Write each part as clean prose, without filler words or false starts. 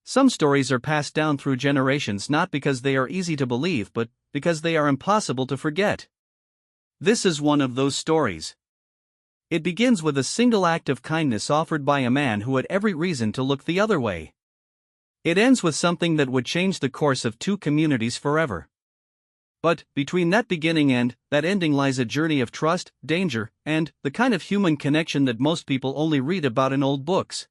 Some stories are passed down through generations not because they are easy to believe but because they are impossible to forget. This is one of those stories. It begins with a single act of kindness offered by a man who had every reason to look the other way. It ends with something that would change the course of two communities forever. But, between that beginning and that ending lies a journey of trust, danger, and the kind of human connection that most people only read about in old books.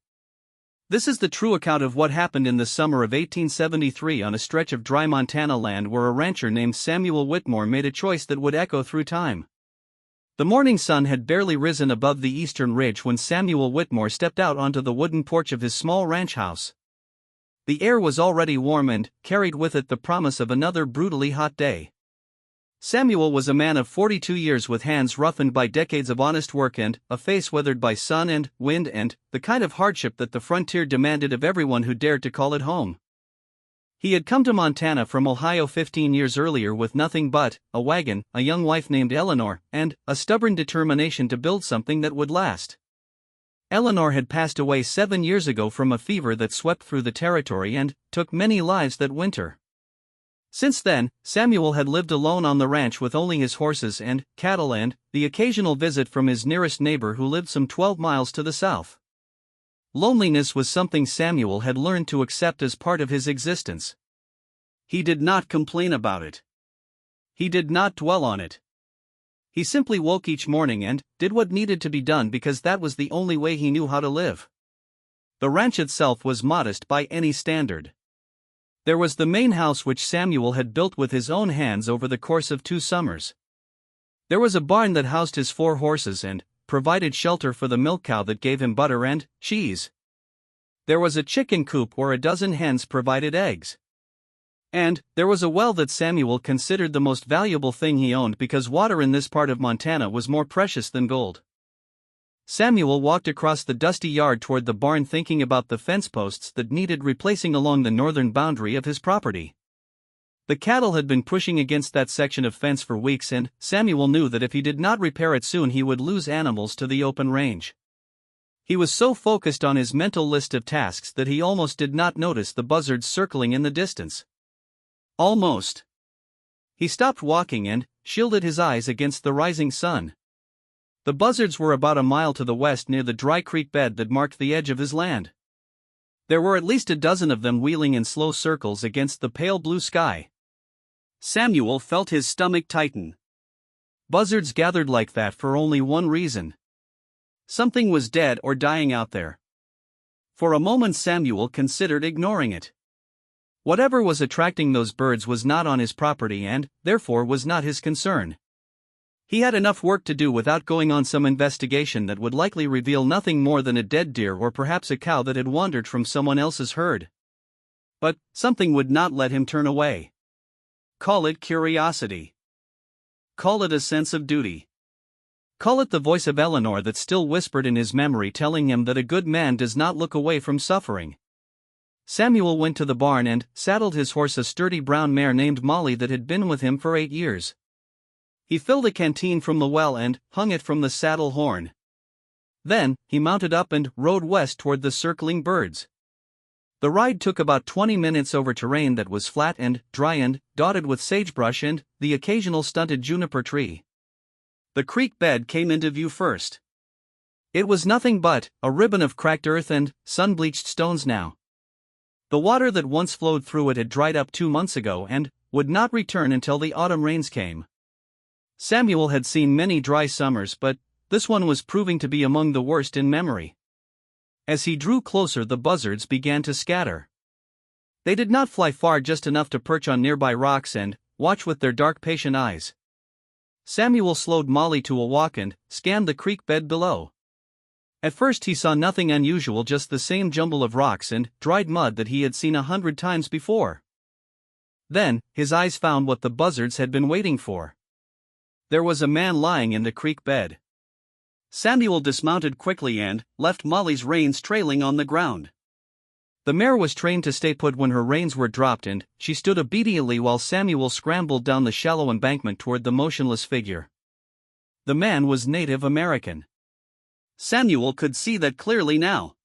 This is the true account of what happened in the summer of 1873 on a stretch of dry Montana land where a rancher named Samuel Whitmore made a choice that would echo through time. The morning sun had barely risen above the eastern ridge when Samuel Whitmore stepped out onto the wooden porch of his small ranch house. The air was already warm and carried with it the promise of another brutally hot day. Samuel was a man of 42 years with hands roughened by decades of honest work and a face weathered by sun and wind and the kind of hardship that the frontier demanded of everyone who dared to call it home. He had come to Montana from Ohio 15 years earlier with nothing but a wagon, a young wife named Eleanor, and a stubborn determination to build something that would last. Eleanor had passed away 7 years ago from a fever that swept through the territory and took many lives that winter. Since then, Samuel had lived alone on the ranch with only his horses and cattle and the occasional visit from his nearest neighbor who lived some 12 miles to the south. Loneliness was something Samuel had learned to accept as part of his existence. He did not complain about it. He did not dwell on it. He simply woke each morning and did what needed to be done because that was the only way he knew how to live. The ranch itself was modest by any standard. There was the main house which Samuel had built with his own hands over the course of 2 summers. There was a barn that housed his 4 horses and provided shelter for the milk cow that gave him butter and cheese. There was a chicken coop where a dozen hens provided eggs. And there was a well that Samuel considered the most valuable thing he owned because water in this part of Montana was more precious than gold. Samuel walked across the dusty yard toward the barn thinking about the fence posts that needed replacing along the northern boundary of his property. The cattle had been pushing against that section of fence for weeks and Samuel knew that if he did not repair it soon he would lose animals to the open range. He was so focused on his mental list of tasks that he almost did not notice the buzzards circling in the distance. Almost. He stopped walking and shielded his eyes against the rising sun. The buzzards were about a mile to the west near the dry creek bed that marked the edge of his land. There were at least a dozen of them wheeling in slow circles against the pale blue sky. Samuel felt his stomach tighten. Buzzards gathered like that for only one reason. Something was dead or dying out there. For a moment Samuel considered ignoring it. Whatever was attracting those birds was not on his property and, therefore, was not his concern. He had enough work to do without going on some investigation that would likely reveal nothing more than a dead deer or perhaps a cow that had wandered from someone else's herd. But something would not let him turn away. Call it curiosity. Call it a sense of duty. Call it the voice of Eleanor that still whispered in his memory telling him that a good man does not look away from suffering. Samuel went to the barn and saddled his horse, a sturdy brown mare named Molly that had been with him for 8 years. He filled a canteen from the well and hung it from the saddle horn. Then, he mounted up and rode west toward the circling birds. The ride took about 20 minutes over terrain that was flat and dry and dotted with sagebrush and the occasional stunted juniper tree. The creek bed came into view first. It was nothing but a ribbon of cracked earth and sun-bleached stones now. The water that once flowed through it had dried up 2 months ago and would not return until the autumn rains came. Samuel had seen many dry summers, but this one was proving to be among the worst in memory. As he drew closer, the buzzards began to scatter. They did not fly far, just enough to perch on nearby rocks and watch with their dark, patient eyes. Samuel slowed Molly to a walk and scanned the creek bed below. At first he saw nothing unusual, just the same jumble of rocks and dried mud that he had seen 100 times before. Then, his eyes found what the buzzards had been waiting for. There was a man lying in the creek bed. Samuel dismounted quickly and left Molly's reins trailing on the ground. The mare was trained to stay put when her reins were dropped, and she stood obediently while Samuel scrambled down the shallow embankment toward the motionless figure. The man was Native American. Samuel could see that clearly now.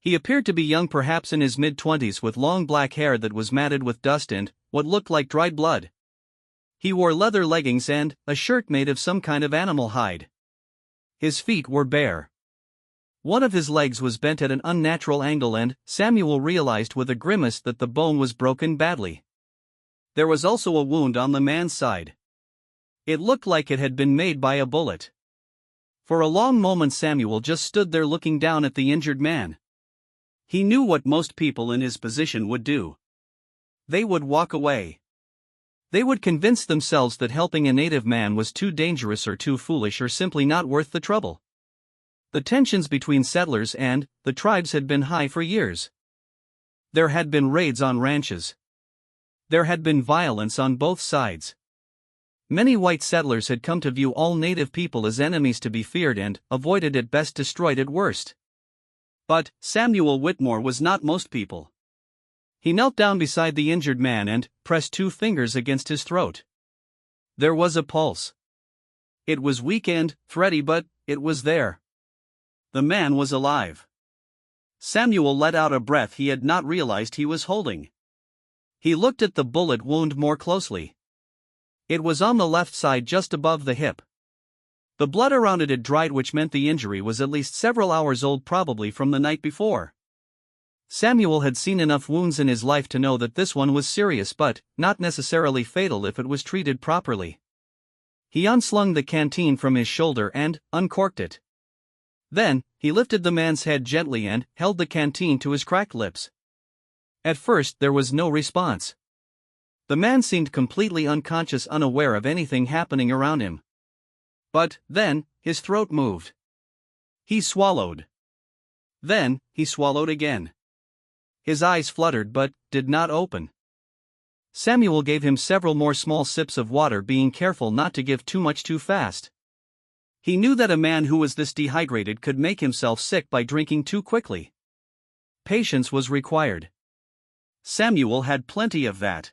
He appeared to be young, perhaps in his mid-20s, with long black hair that was matted with dust and what looked like dried blood. He wore leather leggings and a shirt made of some kind of animal hide. His feet were bare. One of his legs was bent at an unnatural angle, and Samuel realized with a grimace that the bone was broken badly. There was also a wound on the man's side. It looked like it had been made by a bullet. For a long moment Samuel just stood there looking down at the injured man. He knew what most people in his position would do. They would walk away. They would convince themselves that helping a native man was too dangerous or too foolish or simply not worth the trouble. The tensions between settlers and the tribes had been high for years. There had been raids on ranches. There had been violence on both sides. Many white settlers had come to view all native people as enemies to be feared and avoided at best, destroyed at worst. But Samuel Whitmore was not most people. He knelt down beside the injured man and pressed 2 fingers against his throat. There was a pulse. It was weak and thready, but it was there. The man was alive. Samuel let out a breath he had not realized he was holding. He looked at the bullet wound more closely. It was on the left side, just above the hip. The blood around it had dried, which meant the injury was at least several hours old, probably from the night before. Samuel had seen enough wounds in his life to know that this one was serious, but not necessarily fatal if it was treated properly. He unslung the canteen from his shoulder and uncorked it. Then, he lifted the man's head gently and held the canteen to his cracked lips. At first there was no response. The man seemed completely unconscious, unaware of anything happening around him. But then, his throat moved. He swallowed. Then, he swallowed again. His eyes fluttered but did not open. Samuel gave him several more small sips of water, being careful not to give too much too fast. He knew that a man who was this dehydrated could make himself sick by drinking too quickly. Patience was required. Samuel had plenty of that.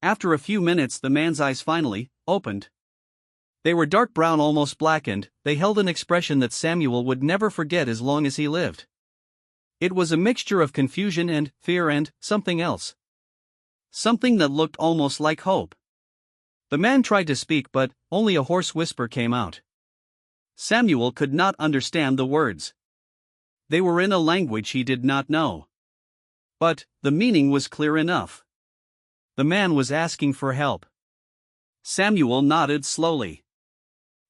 After a few minutes the man's eyes finally opened. They were dark brown, almost black, and they held an expression that Samuel would never forget as long as he lived. It was a mixture of confusion and fear and something else. Something that looked almost like hope. The man tried to speak, but only a hoarse whisper came out. Samuel could not understand the words. They were in a language he did not know. But the meaning was clear enough. The man was asking for help. Samuel nodded slowly.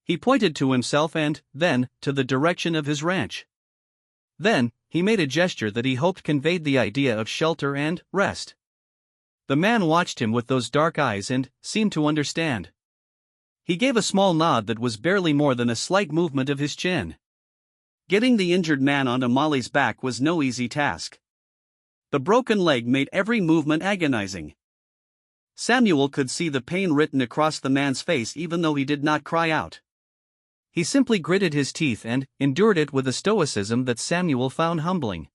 He pointed to himself and then to the direction of his ranch. Then, he made a gesture that he hoped conveyed the idea of shelter and rest. The man watched him with those dark eyes and seemed to understand. He gave a small nod that was barely more than a slight movement of his chin. Getting the injured man onto Molly's back was no easy task. The broken leg made every movement agonizing. Samuel could see the pain written across the man's face, even though he did not cry out. He simply gritted his teeth and endured it with a stoicism that Samuel found humbling.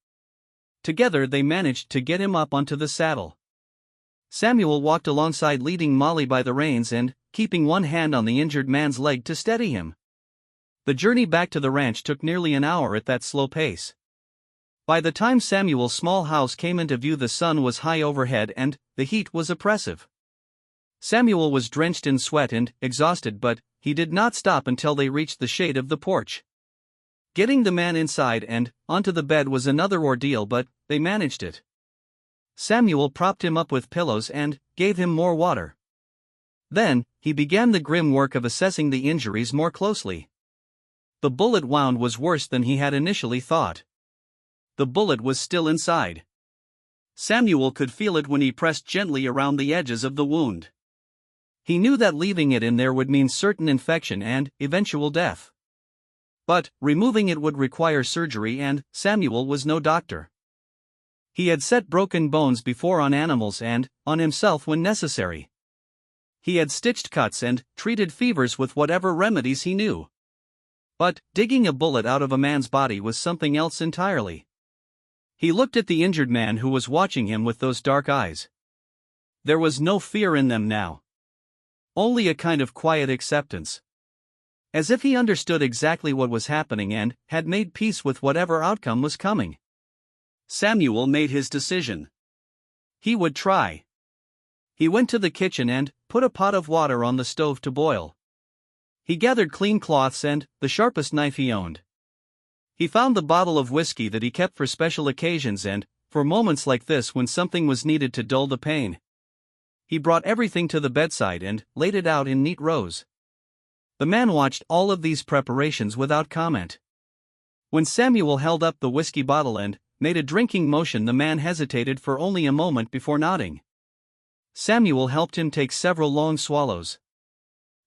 Together they managed to get him up onto the saddle. Samuel walked alongside, leading Molly by the reins and keeping one hand on the injured man's leg to steady him. The journey back to the ranch took nearly an hour at that slow pace. By the time Samuel's small house came into view, the sun was high overhead and the heat was oppressive. Samuel was drenched in sweat and exhausted, but he did not stop until they reached the shade of the porch. Getting the man inside and onto the bed was another ordeal, but they managed it. Samuel propped him up with pillows and gave him more water. Then, he began the grim work of assessing the injuries more closely. The bullet wound was worse than he had initially thought. The bullet was still inside. Samuel could feel it when he pressed gently around the edges of the wound. He knew that leaving it in there would mean certain infection and eventual death. But removing it would require surgery, and Samuel was no doctor. He had set broken bones before on animals and on himself when necessary. He had stitched cuts and treated fevers with whatever remedies he knew. But digging a bullet out of a man's body was something else entirely. He looked at the injured man who was watching him with those dark eyes. There was no fear in them now. Only a kind of quiet acceptance. As if he understood exactly what was happening and had made peace with whatever outcome was coming. Samuel made his decision. He would try. He went to the kitchen and put a pot of water on the stove to boil. He gathered clean cloths and the sharpest knife he owned. He found the bottle of whiskey that he kept for special occasions and for moments like this when something was needed to dull the pain. He brought everything to the bedside and laid it out in neat rows. The man watched all of these preparations without comment. When Samuel held up the whiskey bottle and made a drinking motion, the man hesitated for only a moment before nodding. Samuel helped him take several long swallows.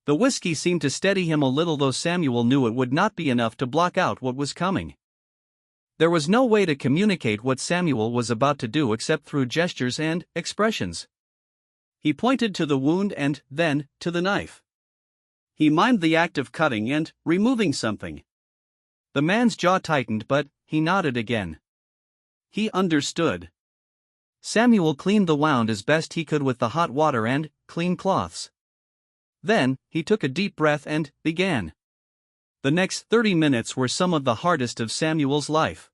The whiskey seemed to steady him a little, though Samuel knew it would not be enough to block out what was coming. There was no way to communicate what Samuel was about to do except through gestures and expressions. He pointed to the wound and then to the knife. He mimed the act of cutting and removing something. The man's jaw tightened, but he nodded again. He understood. Samuel cleaned the wound as best he could with the hot water and clean cloths. Then, he took a deep breath and began. The next 30 minutes were some of the hardest of Samuel's life.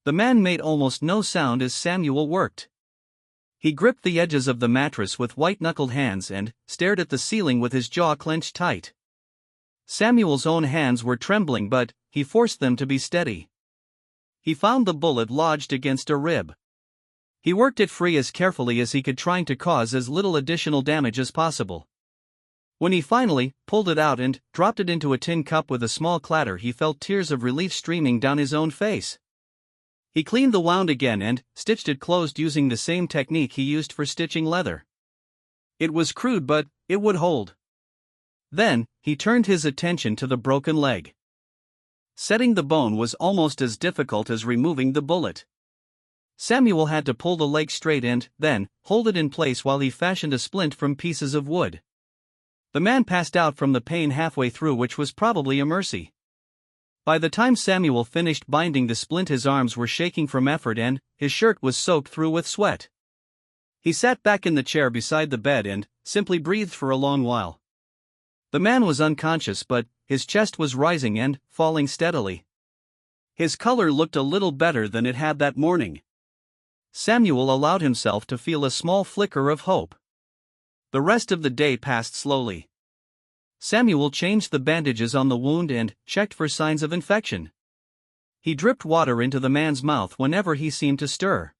The man made almost no sound as Samuel worked. He gripped the edges of the mattress with white-knuckled hands and stared at the ceiling with his jaw clenched tight. Samuel's own hands were trembling, but he forced them to be steady. He found the bullet lodged against a rib. He worked it free as carefully as he could, trying to cause as little additional damage as possible. When he finally pulled it out and dropped it into a tin cup with a small clatter, he felt tears of relief streaming down his own face. He cleaned the wound again and stitched it closed using the same technique he used for stitching leather. It was crude, but it would hold. Then, he turned his attention to the broken leg. Setting the bone was almost as difficult as removing the bullet. Samuel had to pull the leg straight and then hold it in place while he fashioned a splint from pieces of wood. The man passed out from the pain halfway through, which was probably a mercy. By the time Samuel finished binding the splint, his arms were shaking from effort and his shirt was soaked through with sweat. He sat back in the chair beside the bed and simply breathed for a long while. The man was unconscious, but his chest was rising and falling steadily. His color looked a little better than it had that morning. Samuel allowed himself to feel a small flicker of hope. The rest of the day passed slowly. Samuel changed the bandages on the wound and checked for signs of infection. He dripped water into the man's mouth whenever he seemed to stir.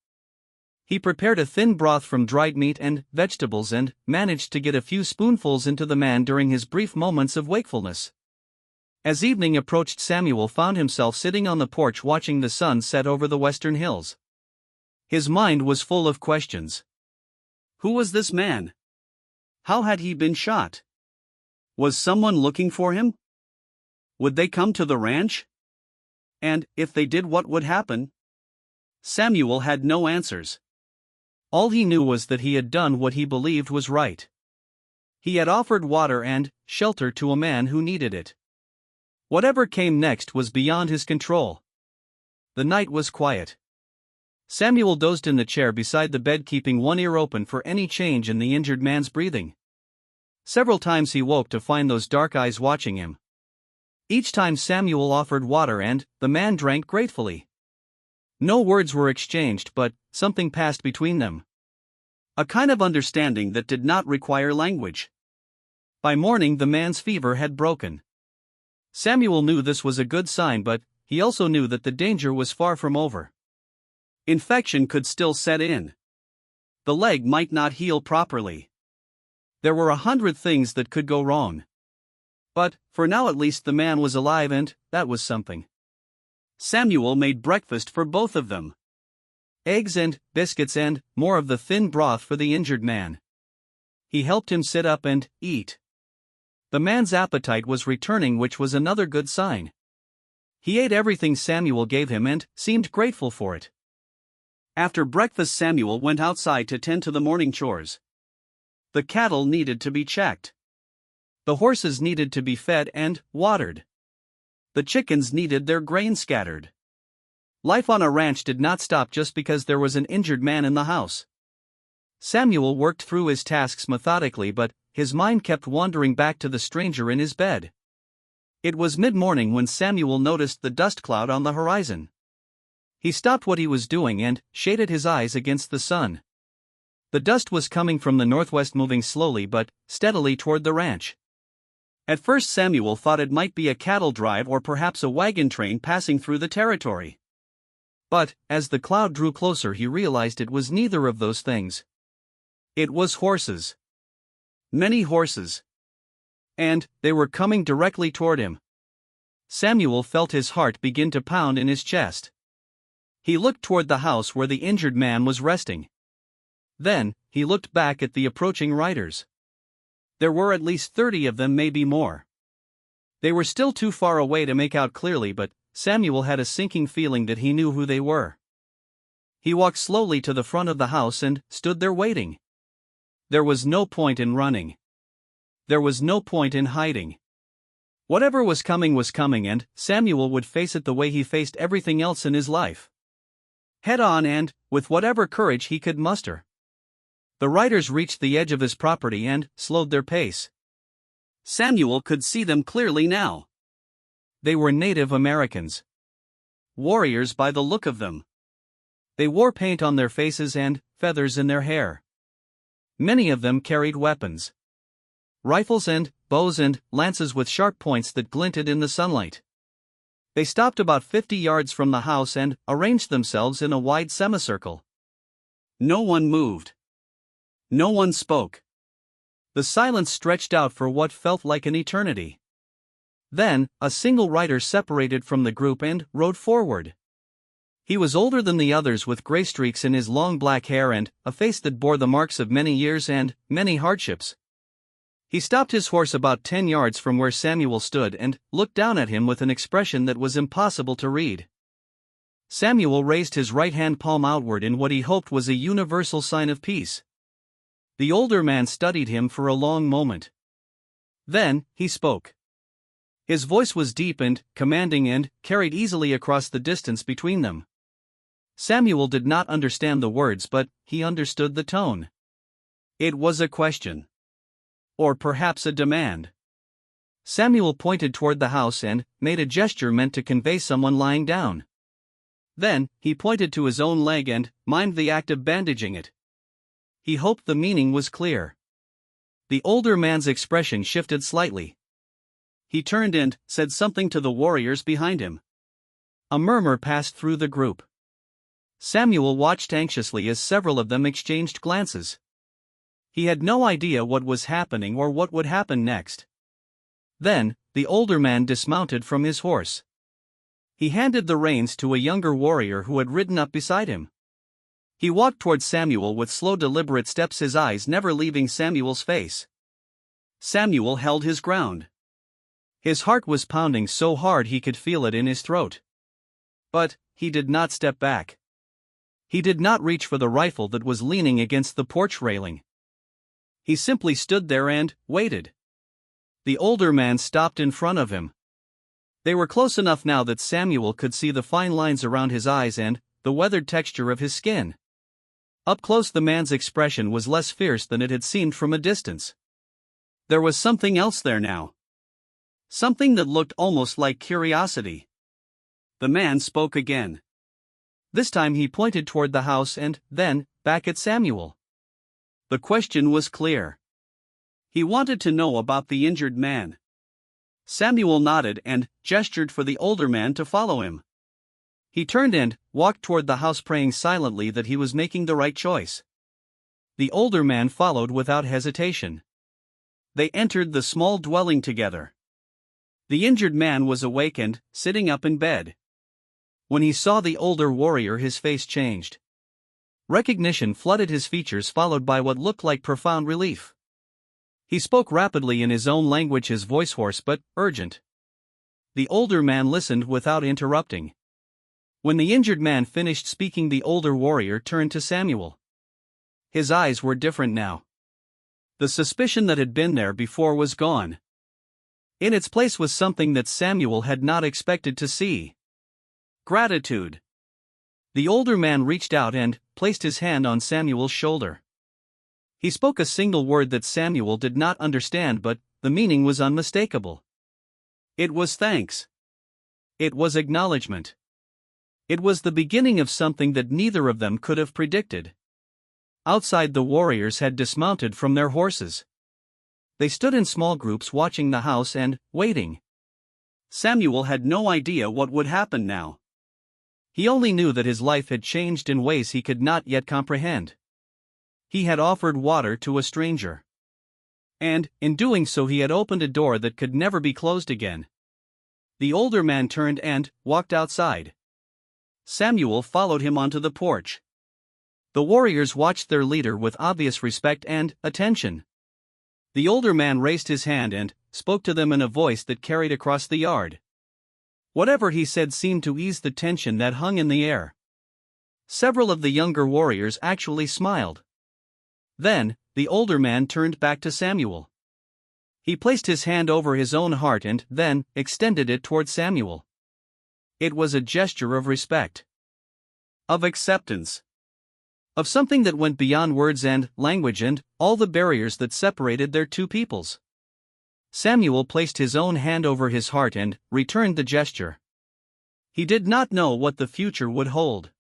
He prepared a thin broth from dried meat and vegetables and managed to get a few spoonfuls into the man during his brief moments of wakefulness. As evening approached, Samuel found himself sitting on the porch watching the sun set over the western hills. His mind was full of questions. Who was this man? How had he been shot? Was someone looking for him? Would they come to the ranch? And if they did, what would happen? Samuel had no answers. All he knew was that he had done what he believed was right. He had offered water and shelter to a man who needed it. Whatever came next was beyond his control. The night was quiet. Samuel dozed in the chair beside the bed, keeping one ear open for any change in the injured man's breathing. Several times he woke to find those dark eyes watching him. Each time Samuel offered water and the man drank gratefully. No words were exchanged, but something passed between them. A kind of understanding that did not require language. By morning the man's fever had broken. Samuel knew this was a good sign, but he also knew that the danger was far from over. Infection could still set in. The leg might not heal properly. There were 100 things that could go wrong. But, for now at least, the man was alive, and that was something. Samuel made breakfast for both of them. Eggs and biscuits and more of the thin broth for the injured man. He helped him sit up and eat. The man's appetite was returning, which was another good sign. He ate everything Samuel gave him and seemed grateful for it. After breakfast, Samuel went outside to tend to the morning chores. The cattle needed to be checked. The horses needed to be fed and watered. The chickens needed their grain scattered. Life on a ranch did not stop just because there was an injured man in the house. Samuel worked through his tasks methodically, but his mind kept wandering back to the stranger in his bed. It was mid-morning when Samuel noticed the dust cloud on the horizon. He stopped what he was doing and shaded his eyes against the sun. The dust was coming from the northwest, moving slowly but steadily toward the ranch. At first Samuel thought it might be a cattle drive or perhaps a wagon train passing through the territory. But, as the cloud drew closer, he realized it was neither of those things. It was horses. Many horses. And they were coming directly toward him. Samuel felt his heart begin to pound in his chest. He looked toward the house where the injured man was resting. Then, he looked back at the approaching riders. There were at least 30 of them, maybe more. They were still too far away to make out clearly, but Samuel had a sinking feeling that he knew who they were. He walked slowly to the front of the house and stood there waiting. There was no point in running. There was no point in hiding. Whatever was coming, and Samuel would face it the way he faced everything else in his life. Head on and with whatever courage he could muster. The riders reached the edge of his property and slowed their pace. Samuel could see them clearly now. They were Native Americans. Warriors by the look of them. They wore paint on their faces and feathers in their hair. Many of them carried weapons. Rifles and bows and lances with sharp points that glinted in the sunlight. They stopped about 50 yards from the house and arranged themselves in a wide semicircle. No one moved. No one spoke. The silence stretched out for what felt like an eternity. Then, a single rider separated from the group and rode forward. He was older than the others, with gray streaks in his long black hair and a face that bore the marks of many years and many hardships. He stopped his horse about 10 yards from where Samuel stood and looked down at him with an expression that was impossible to read. Samuel raised his right hand palm outward in what he hoped was a universal sign of peace. The older man studied him for a long moment. Then, he spoke. His voice was deep and commanding and carried easily across the distance between them. Samuel did not understand the words, but he understood the tone. It was a question. Or perhaps a demand. Samuel pointed toward the house and made a gesture meant to convey someone lying down. Then, he pointed to his own leg and mimed the act of bandaging it. He hoped the meaning was clear. The older man's expression shifted slightly. He turned and said something to the warriors behind him. A murmur passed through the group. Samuel watched anxiously as several of them exchanged glances. He had no idea what was happening or what would happen next. Then, the older man dismounted from his horse. He handed the reins to a younger warrior who had ridden up beside him. He walked toward Samuel with slow, deliberate steps, his eyes never leaving Samuel's face. Samuel held his ground. His heart was pounding so hard he could feel it in his throat. But he did not step back. He did not reach for the rifle that was leaning against the porch railing. He simply stood there and waited. The older man stopped in front of him. They were close enough now that Samuel could see the fine lines around his eyes and the weathered texture of his skin. Up close, the man's expression was less fierce than it had seemed from a distance. There was something else there now. Something that looked almost like curiosity. The man spoke again. This time he pointed toward the house and then back at Samuel. The question was clear. He wanted to know about the injured man. Samuel nodded and gestured for the older man to follow him. He turned and walked toward the house, praying silently that he was making the right choice. The older man followed without hesitation. They entered the small dwelling together. The injured man was awake and sitting up in bed. When he saw the older warrior, his face changed. Recognition flooded his features, followed by what looked like profound relief. He spoke rapidly in his own language, his voice hoarse but urgent. The older man listened without interrupting. When the injured man finished speaking, the older warrior turned to Samuel. His eyes were different now. The suspicion that had been there before was gone. In its place was something that Samuel had not expected to see. Gratitude. The older man reached out and placed his hand on Samuel's shoulder. He spoke a single word that Samuel did not understand, but the meaning was unmistakable. It was thanks. It was acknowledgement. It was the beginning of something that neither of them could have predicted. Outside, the warriors had dismounted from their horses. They stood in small groups watching the house and waiting. Samuel had no idea what would happen now. He only knew that his life had changed in ways he could not yet comprehend. He had offered water to a stranger. And, in doing so, he had opened a door that could never be closed again. The older man turned and walked outside. Samuel followed him onto the porch. The warriors watched their leader with obvious respect and attention. The older man raised his hand and spoke to them in a voice that carried across the yard. Whatever he said seemed to ease the tension that hung in the air. Several of the younger warriors actually smiled. Then, the older man turned back to Samuel. He placed his hand over his own heart and then extended it toward Samuel. It was a gesture of respect, of acceptance, of something that went beyond words and language and all the barriers that separated their two peoples. Samuel placed his own hand over his heart and returned the gesture. He did not know what the future would hold.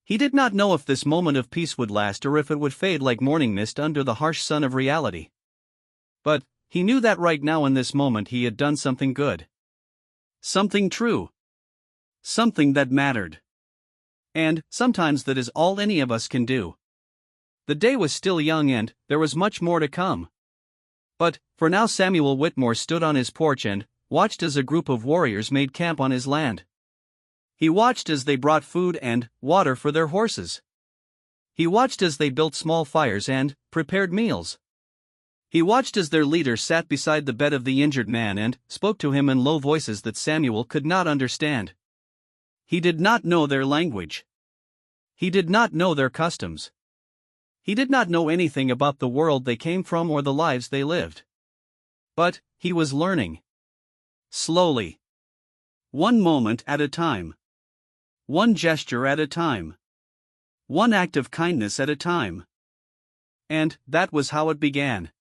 He did not know if this moment of peace would last or if it would fade like morning mist under the harsh sun of reality. But he knew that right now in this moment he had done something good. Something true. Something that mattered. And sometimes that is all any of us can do. The day was still young and there was much more to come. But, for now, Samuel Whitmore stood on his porch and watched as a group of warriors made camp on his land. He watched as they brought food and water for their horses. He watched as they built small fires and prepared meals. He watched as their leader sat beside the bed of the injured man and spoke to him in low voices that Samuel could not understand. He did not know their language. He did not know their customs. He did not know anything about the world they came from or the lives they lived. But he was learning. Slowly. One moment at a time. One gesture at a time. One act of kindness at a time. And that was how it began.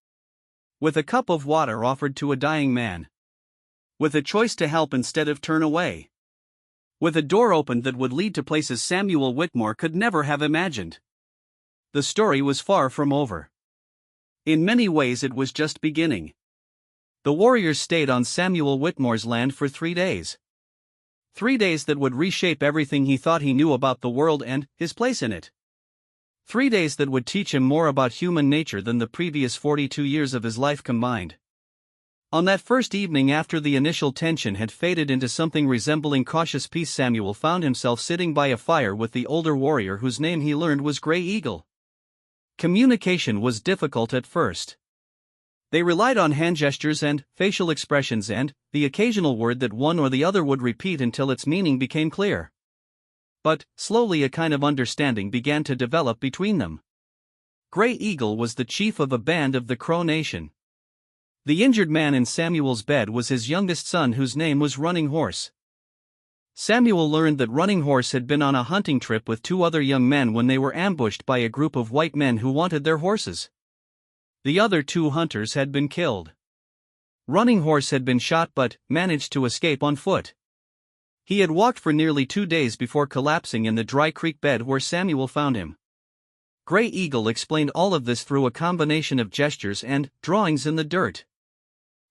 With a cup of water offered to a dying man. With a choice to help instead of turn away. With a door opened that would lead to places Samuel Whitmore could never have imagined. The story was far from over. In many ways it was just beginning. The warriors stayed on Samuel Whitmore's land for 3 days. 3 days that would reshape everything he thought he knew about the world and his place in it. 3 days that would teach him more about human nature than the previous 42 years of his life combined. On that first evening, after the initial tension had faded into something resembling cautious peace, Samuel found himself sitting by a fire with the older warrior whose name he learned was Gray Eagle. Communication was difficult at first. They relied on hand gestures and facial expressions and the occasional word that one or the other would repeat until its meaning became clear. But, slowly, a kind of understanding began to develop between them. Gray Eagle was the chief of a band of the Crow Nation. The injured man in Samuel's bed was his youngest son, whose name was Running Horse. Samuel learned that Running Horse had been on a hunting trip with 2 other young men when they were ambushed by a group of white men who wanted their horses. The other 2 hunters had been killed. Running Horse had been shot but managed to escape on foot. He had walked for nearly 2 days before collapsing in the dry creek bed where Samuel found him. Gray Eagle explained all of this through a combination of gestures and drawings in the dirt.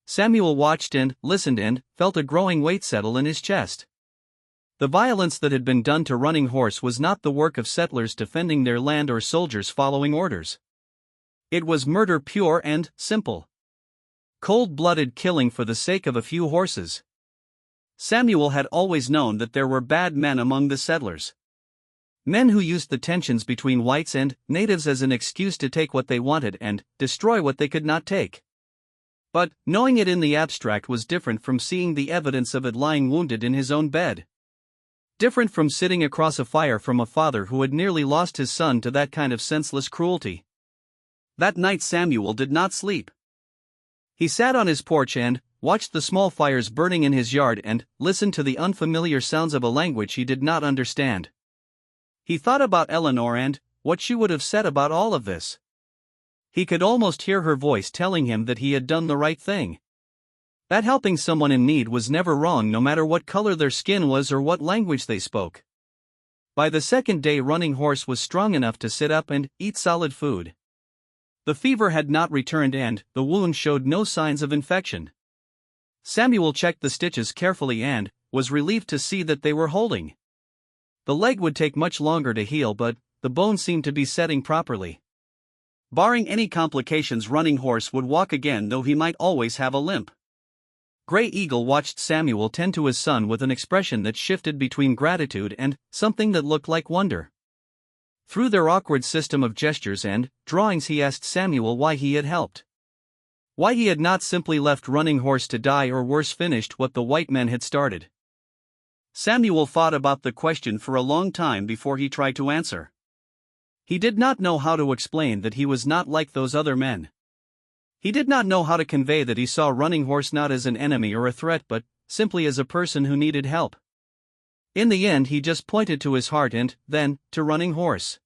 Samuel watched and listened and felt a growing weight settle in his chest. The violence that had been done to Running Horse was not the work of settlers defending their land or soldiers following orders. It was murder, pure and simple. Cold-blooded killing for the sake of a few horses. Samuel had always known that there were bad men among the settlers. Men who used the tensions between whites and natives as an excuse to take what they wanted and destroy what they could not take. But knowing it in the abstract was different from seeing the evidence of it lying wounded in his own bed. Different from sitting across a fire from a father who had nearly lost his son to that kind of senseless cruelty. That night Samuel did not sleep. He sat on his porch and watched the small fires burning in his yard and listened to the unfamiliar sounds of a language he did not understand. He thought about Eleanor and what she would have said about all of this. He could almost hear her voice telling him that he had done the right thing. That helping someone in need was never wrong, no matter what color their skin was or what language they spoke. By the second day, Running Horse was strong enough to sit up and eat solid food. The fever had not returned and the wound showed no signs of infection. Samuel checked the stitches carefully and was relieved to see that they were holding. The leg would take much longer to heal, but the bone seemed to be setting properly. Barring any complications, Running Horse would walk again, though he might always have a limp. Gray Eagle watched Samuel tend to his son with an expression that shifted between gratitude and something that looked like wonder. Through their awkward system of gestures and drawings, he asked Samuel why he had helped. Why he had not simply left Running Horse to die, or worse, finished what the white men had started. Samuel thought about the question for a long time before he tried to answer. He did not know how to explain that he was not like those other men. He did not know how to convey that he saw Running Horse not as an enemy or a threat, but simply as a person who needed help. In the end, he just pointed to his heart and, then, to Running Horse.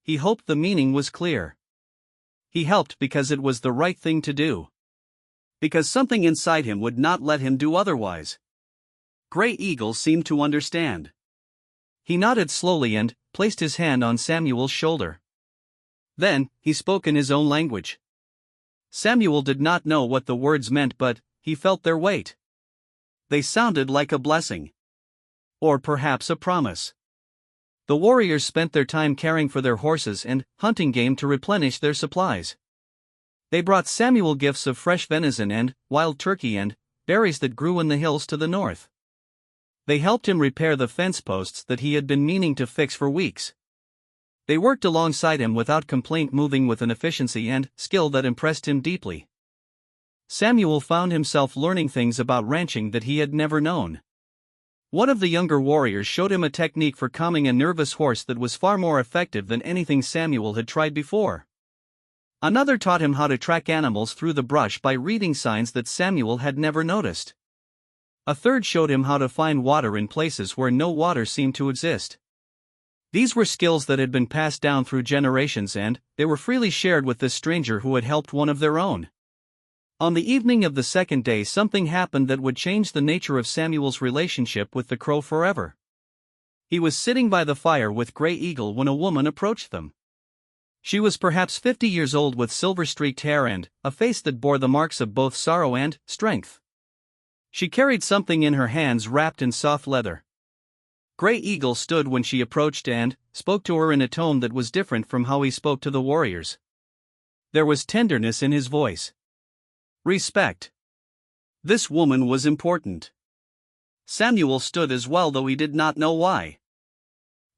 He hoped the meaning was clear. He helped because it was the right thing to do. Because something inside him would not let him do otherwise. Gray Eagle seemed to understand. He nodded slowly and placed his hand on Samuel's shoulder. Then, he spoke in his own language. Samuel did not know what the words meant, but he felt their weight. They sounded like a blessing. Or perhaps a promise. The warriors spent their time caring for their horses and hunting game to replenish their supplies. They brought Samuel gifts of fresh venison and wild turkey and berries that grew in the hills to the north. They helped him repair the fence posts that he had been meaning to fix for weeks. They worked alongside him without complaint, moving with an efficiency and skill that impressed him deeply. Samuel found himself learning things about ranching that he had never known. One of the younger warriors showed him a technique for calming a nervous horse that was far more effective than anything Samuel had tried before. Another taught him how to track animals through the brush by reading signs that Samuel had never noticed. A third showed him how to find water in places where no water seemed to exist. These were skills that had been passed down through generations, and they were freely shared with this stranger who had helped one of their own. On the evening of the second day, something happened that would change the nature of Samuel's relationship with the crow forever. He was sitting by the fire with Gray Eagle when a woman approached them. She was perhaps 50 years old, with silver-streaked hair and a face that bore the marks of both sorrow and strength. She carried something in her hands wrapped in soft leather. Gray Eagle stood when she approached and spoke to her in a tone that was different from how he spoke to the warriors. There was tenderness in his voice. Respect. This woman was important. Samuel stood as well, though he did not know why.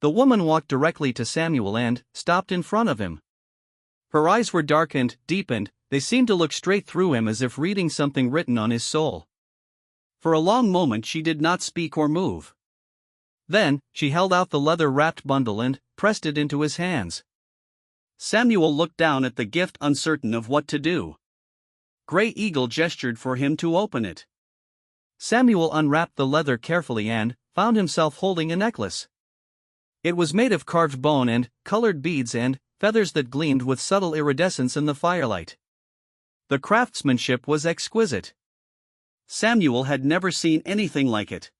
The woman walked directly to Samuel and stopped in front of him. Her eyes were dark and deep, and they seemed to look straight through him as if reading something written on his soul. For a long moment she did not speak or move. Then, she held out the leather-wrapped bundle and pressed it into his hands. Samuel looked down at the gift, uncertain of what to do. Gray Eagle gestured for him to open it. Samuel unwrapped the leather carefully and found himself holding a necklace. It was made of carved bone and colored beads and feathers that gleamed with subtle iridescence in the firelight. The craftsmanship was exquisite. Samuel had never seen anything like it.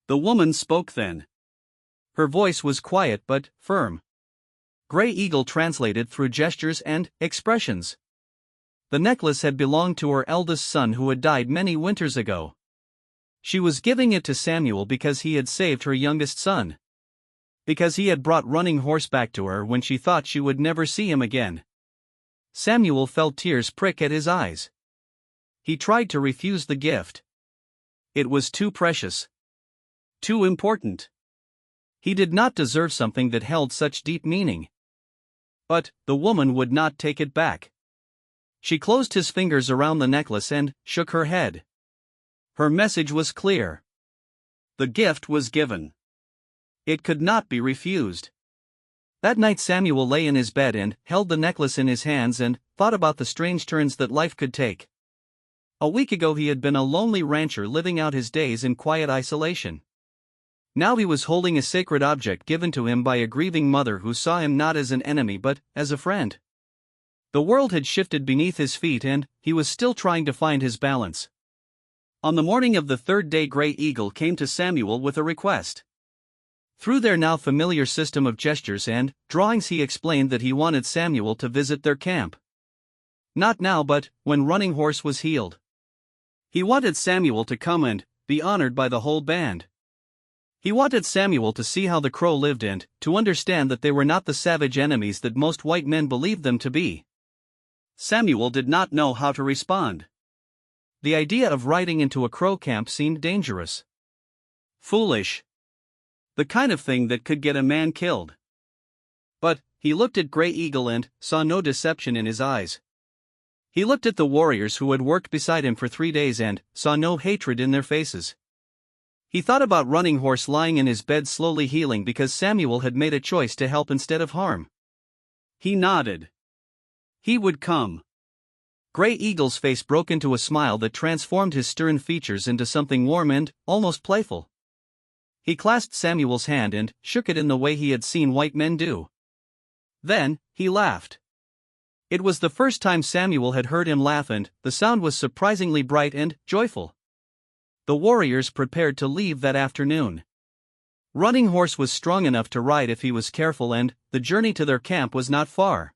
The woman spoke then. Her voice was quiet but firm. Gray Eagle translated through gestures and expressions. The necklace had belonged to her eldest son, who had died many winters ago. She was giving it to Samuel because he had saved her youngest son. Because he had brought Running Horse back to her when she thought she would never see him again. Samuel felt tears prick at his eyes. He tried to refuse the gift. It was too precious. Too important. He did not deserve something that held such deep meaning. But the woman would not take it back. She closed his fingers around the necklace and shook her head. Her message was clear. The gift was given. It could not be refused. That night Samuel lay in his bed and held the necklace in his hands and thought about the strange turns that life could take. A week ago he had been a lonely rancher living out his days in quiet isolation. Now he was holding a sacred object given to him by a grieving mother who saw him not as an enemy but as a friend. The world had shifted beneath his feet and he was still trying to find his balance. On the morning of the third day, Gray Eagle came to Samuel with a request. Through their now familiar system of gestures and drawings, he explained that he wanted Samuel to visit their camp. Not now, but when Running Horse was healed. He wanted Samuel to come and be honored by the whole band. He wanted Samuel to see how the Crow lived and to understand that they were not the savage enemies that most white men believed them to be. Samuel did not know how to respond. The idea of riding into a Crow camp seemed dangerous. Foolish. The kind of thing that could get a man killed. But he looked at Gray Eagle and saw no deception in his eyes. He looked at the warriors who had worked beside him for 3 days and saw no hatred in their faces. He thought about Running Horse lying in his bed slowly healing because Samuel had made a choice to help instead of harm. He nodded. He would come. Gray Eagle's face broke into a smile that transformed his stern features into something warm and almost playful. He clasped Samuel's hand and shook it in the way he had seen white men do. Then, he laughed. It was the first time Samuel had heard him laugh, and the sound was surprisingly bright and joyful. The warriors prepared to leave that afternoon. Running Horse was strong enough to ride if he was careful, and the journey to their camp was not far.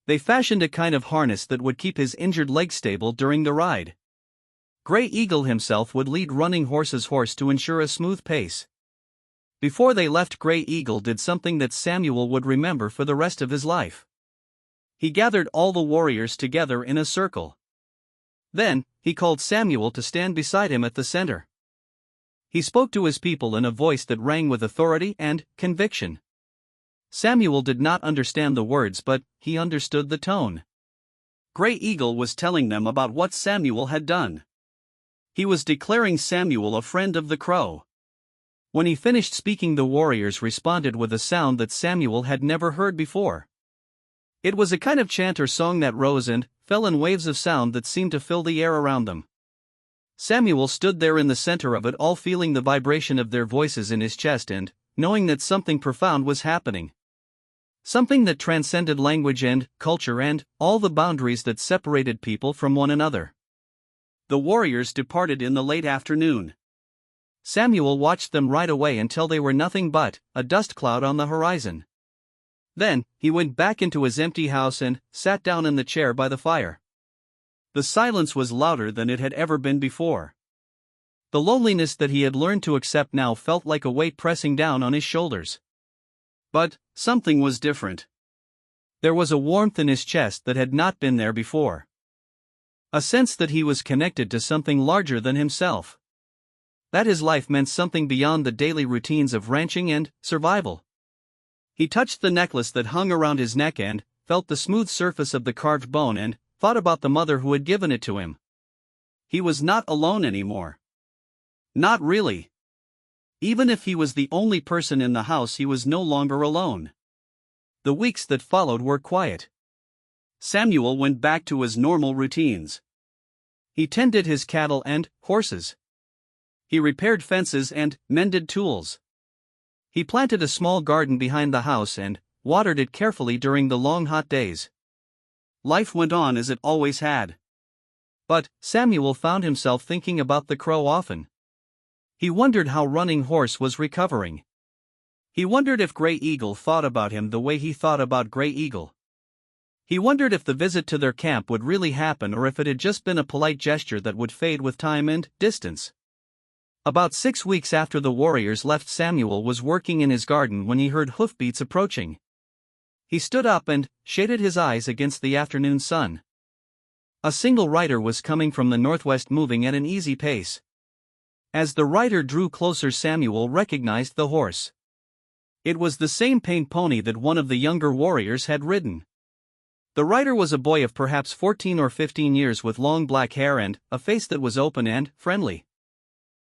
They fashioned a kind of harness that would keep his injured leg stable during the ride. Gray Eagle himself would lead Running Horse's horse to ensure a smooth pace. Before they left, Gray Eagle did something that Samuel would remember for the rest of his life. He gathered all the warriors together in a circle. Then, he called Samuel to stand beside him at the center. He spoke to his people in a voice that rang with authority and conviction. Samuel did not understand the words, but he understood the tone. Gray Eagle was telling them about what Samuel had done. He was declaring Samuel a friend of the Crow. When he finished speaking, the warriors responded with a sound that Samuel had never heard before. It was a kind of chant or song that rose and fell in waves of sound that seemed to fill the air around them. Samuel stood there in the center of it all, feeling the vibration of their voices in his chest and knowing that something profound was happening. Something that transcended language and culture and all the boundaries that separated people from one another. The warriors departed in the late afternoon. Samuel watched them ride away until they were nothing but a dust cloud on the horizon. Then, he went back into his empty house and sat down in the chair by the fire. The silence was louder than it had ever been before. The loneliness that he had learned to accept now felt like a weight pressing down on his shoulders. But something was different. There was a warmth in his chest that had not been there before. A sense that he was connected to something larger than himself. That his life meant something beyond the daily routines of ranching and survival. He touched the necklace that hung around his neck and felt the smooth surface of the carved bone and thought about the mother who had given it to him. He was not alone anymore. Not really. Even if he was the only person in the house, he was no longer alone. The weeks that followed were quiet. Samuel went back to his normal routines. He tended his cattle and horses. He repaired fences and mended tools. He planted a small garden behind the house and watered it carefully during the long hot days. Life went on as it always had. But Samuel found himself thinking about the Crow often. He wondered how Running Horse was recovering. He wondered if Gray Eagle thought about him the way he thought about Gray Eagle. He wondered if the visit to their camp would really happen or if it had just been a polite gesture that would fade with time and distance. About 6 weeks after the warriors left, Samuel was working in his garden when he heard hoofbeats approaching. He stood up and shaded his eyes against the afternoon sun. A single rider was coming from the northwest, moving at an easy pace. As the rider drew closer, Samuel recognized the horse. It was the same paint pony that one of the younger warriors had ridden. The rider was a boy of perhaps 14 or 15 years with long black hair and a face that was open and friendly.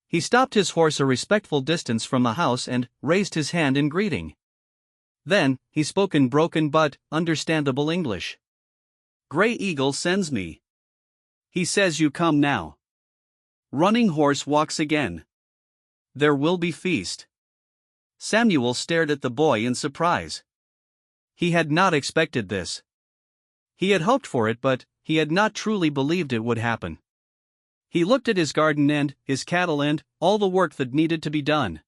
He stopped his horse a respectful distance from the house and raised his hand in greeting. Then, he spoke in broken but understandable English. "Gray Eagle sends me. He says you come now. Running Horse walks again. There will be feast." Samuel stared at the boy in surprise. He had not expected this. He had hoped for it, but he had not truly believed it would happen. He looked at his garden and his cattle and all the work that needed to be done.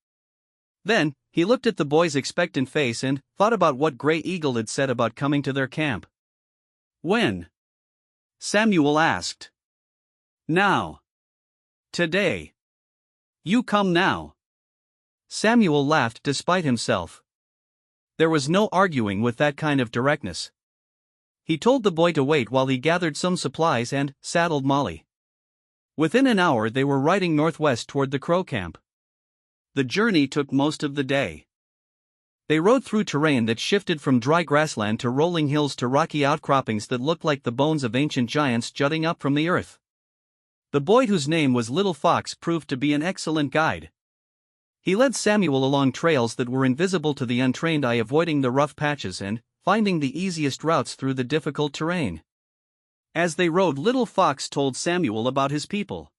Then, he looked at the boy's expectant face and thought about what Grey Eagle had said about coming to their camp. "When?" Samuel asked. "Now. Today. You come now." Samuel laughed despite himself. There was no arguing with that kind of directness. He told the boy to wait while he gathered some supplies and saddled Molly. Within an hour they were riding northwest toward the Crow camp. The journey took most of the day. They rode through terrain that shifted from dry grassland to rolling hills to rocky outcroppings that looked like the bones of ancient giants jutting up from the earth. The boy, whose name was Little Fox, proved to be an excellent guide. He led Samuel along trails that were invisible to the untrained eye, avoiding the rough patches and finding the easiest routes through the difficult terrain. As they rode, Little Fox told Samuel about his people.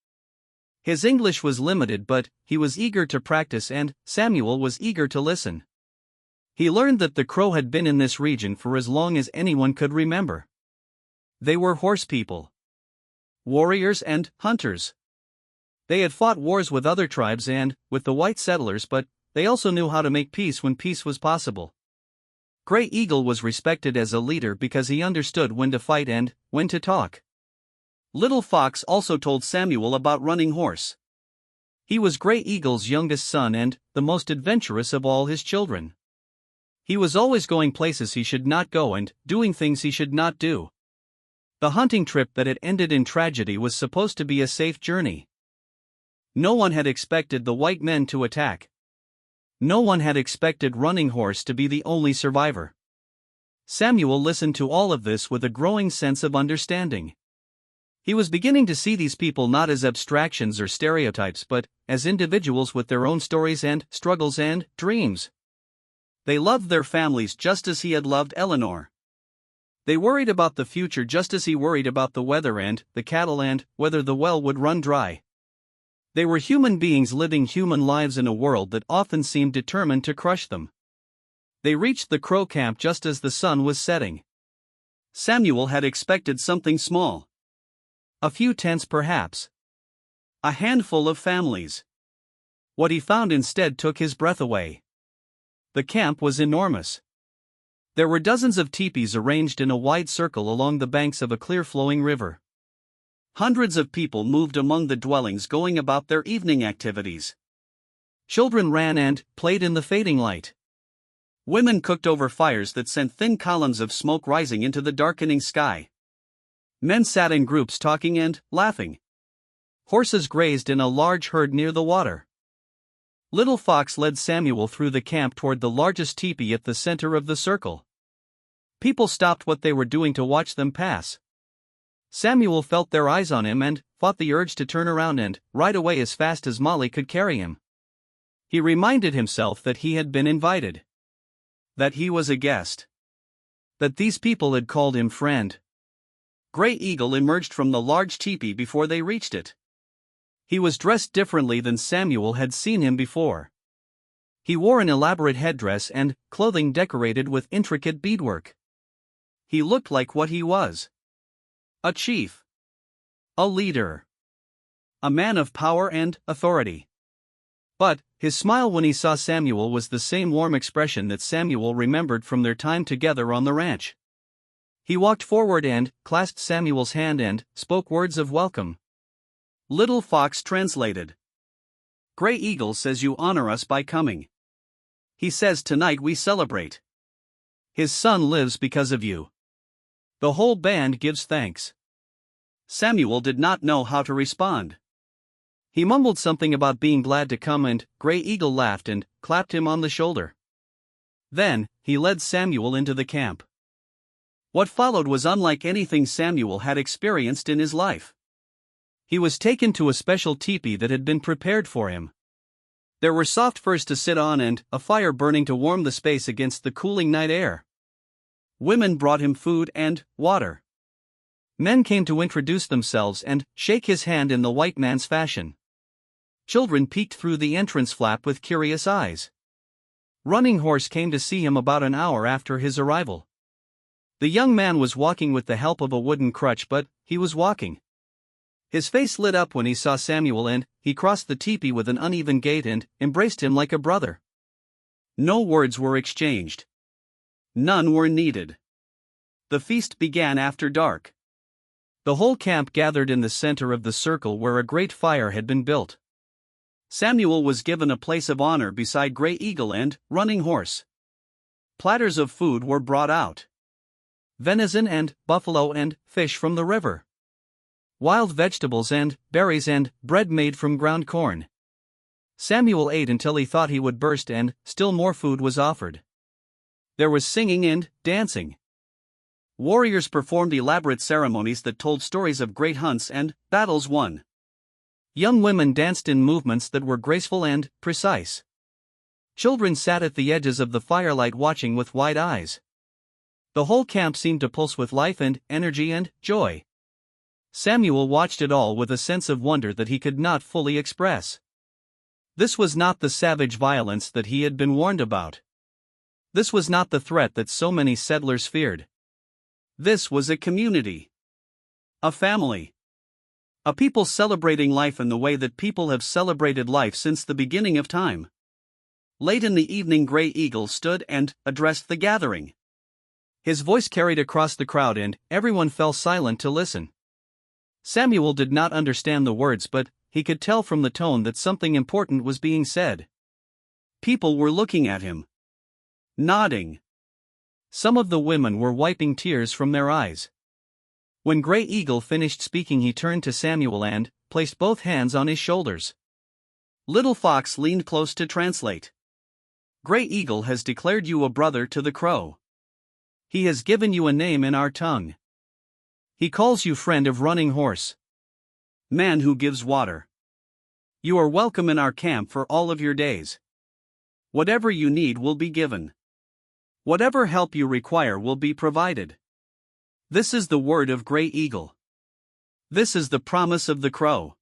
His English was limited, but he was eager to practice, and Samuel was eager to listen. He learned that the Crow had been in this region for as long as anyone could remember. They were horse people, warriors and hunters. They had fought wars with other tribes and with the white settlers, but they also knew how to make peace when peace was possible. Grey Eagle was respected as a leader because he understood when to fight and when to talk. Little Fox also told Samuel about Running Horse. He was Grey Eagle's youngest son and the most adventurous of all his children. He was always going places he should not go and doing things he should not do. The hunting trip that had ended in tragedy was supposed to be a safe journey. No one had expected the white men to attack. No one had expected Running Horse to be the only survivor. Samuel listened to all of this with a growing sense of understanding. He was beginning to see these people not as abstractions or stereotypes, but as individuals with their own stories and struggles and dreams. They loved their families just as he had loved Eleanor. They worried about the future just as he worried about the weather and the cattle and whether the well would run dry. They were human beings living human lives in a world that often seemed determined to crush them. They reached the Crow camp just as the sun was setting. Samuel had expected something small. A few tents perhaps. A handful of families. What he found instead took his breath away. The camp was enormous. There were dozens of teepees arranged in a wide circle along the banks of a clear-flowing river. Hundreds of people moved among the dwellings, going about their evening activities. Children ran and played in the fading light. Women cooked over fires that sent thin columns of smoke rising into the darkening sky. Men sat in groups talking and laughing. Horses grazed in a large herd near the water. Little Fox led Samuel through the camp toward the largest teepee at the center of the circle. People stopped what they were doing to watch them pass. Samuel felt their eyes on him and fought the urge to turn around and ride away as fast as Molly could carry him. He reminded himself that he had been invited. That he was a guest. That these people had called him friend. Grey Eagle emerged from the large teepee before they reached it. He was dressed differently than Samuel had seen him before. He wore an elaborate headdress and clothing decorated with intricate beadwork. He looked like what he was. A chief. A leader. A man of power and authority. But his smile when he saw Samuel was the same warm expression that Samuel remembered from their time together on the ranch. He walked forward and clasped Samuel's hand and spoke words of welcome. Little Fox translated. Grey Eagle says you honor us by coming. He says tonight we celebrate. His son lives because of you. The whole band gives thanks. Samuel did not know how to respond. He mumbled something about being glad to come, and Grey Eagle laughed and clapped him on the shoulder. Then, he led Samuel into the camp. What followed was unlike anything Samuel had experienced in his life. He was taken to a special teepee that had been prepared for him. There were soft furs to sit on and a fire burning to warm the space against the cooling night air. Women brought him food and water. Men came to introduce themselves and shake his hand in the white man's fashion. Children peeked through the entrance flap with curious eyes. Running Horse came to see him about an hour after his arrival. The young man was walking with the help of a wooden crutch, but he was walking. His face lit up when he saw Samuel, and he crossed the teepee with an uneven gait and embraced him like a brother. No words were exchanged. None were needed. The feast began after dark. The whole camp gathered in the center of the circle where a great fire had been built. Samuel was given a place of honor beside Gray Eagle and Running Horse. Platters of food were brought out. Venison and buffalo and fish from the river. Wild vegetables and berries and bread made from ground corn. Samuel ate until he thought he would burst, and still more food was offered. There was singing and dancing. Warriors performed elaborate ceremonies that told stories of great hunts and battles won. Young women danced in movements that were graceful and precise. Children sat at the edges of the firelight watching with wide eyes. The whole camp seemed to pulse with life and energy and joy. Samuel watched it all with a sense of wonder that he could not fully express. This was not the savage violence that he had been warned about. This was not the threat that so many settlers feared. This was a community. A family. A people celebrating life in the way that people have celebrated life since the beginning of time. Late in the evening, Gray Eagle stood and addressed the gathering. His voice carried across the crowd and everyone fell silent to listen. Samuel did not understand the words, but he could tell from the tone that something important was being said. People were looking at him. Nodding. Some of the women were wiping tears from their eyes. When Gray Eagle finished speaking, he turned to Samuel and placed both hands on his shoulders. Little Fox leaned close to translate. Gray Eagle has declared you a brother to the crow. He has given you a name in our tongue. He calls you friend of Running Horse. Man who gives water. You are welcome in our camp for all of your days. Whatever you need will be given. Whatever help you require will be provided. This is the word of Gray Eagle. This is the promise of the crow.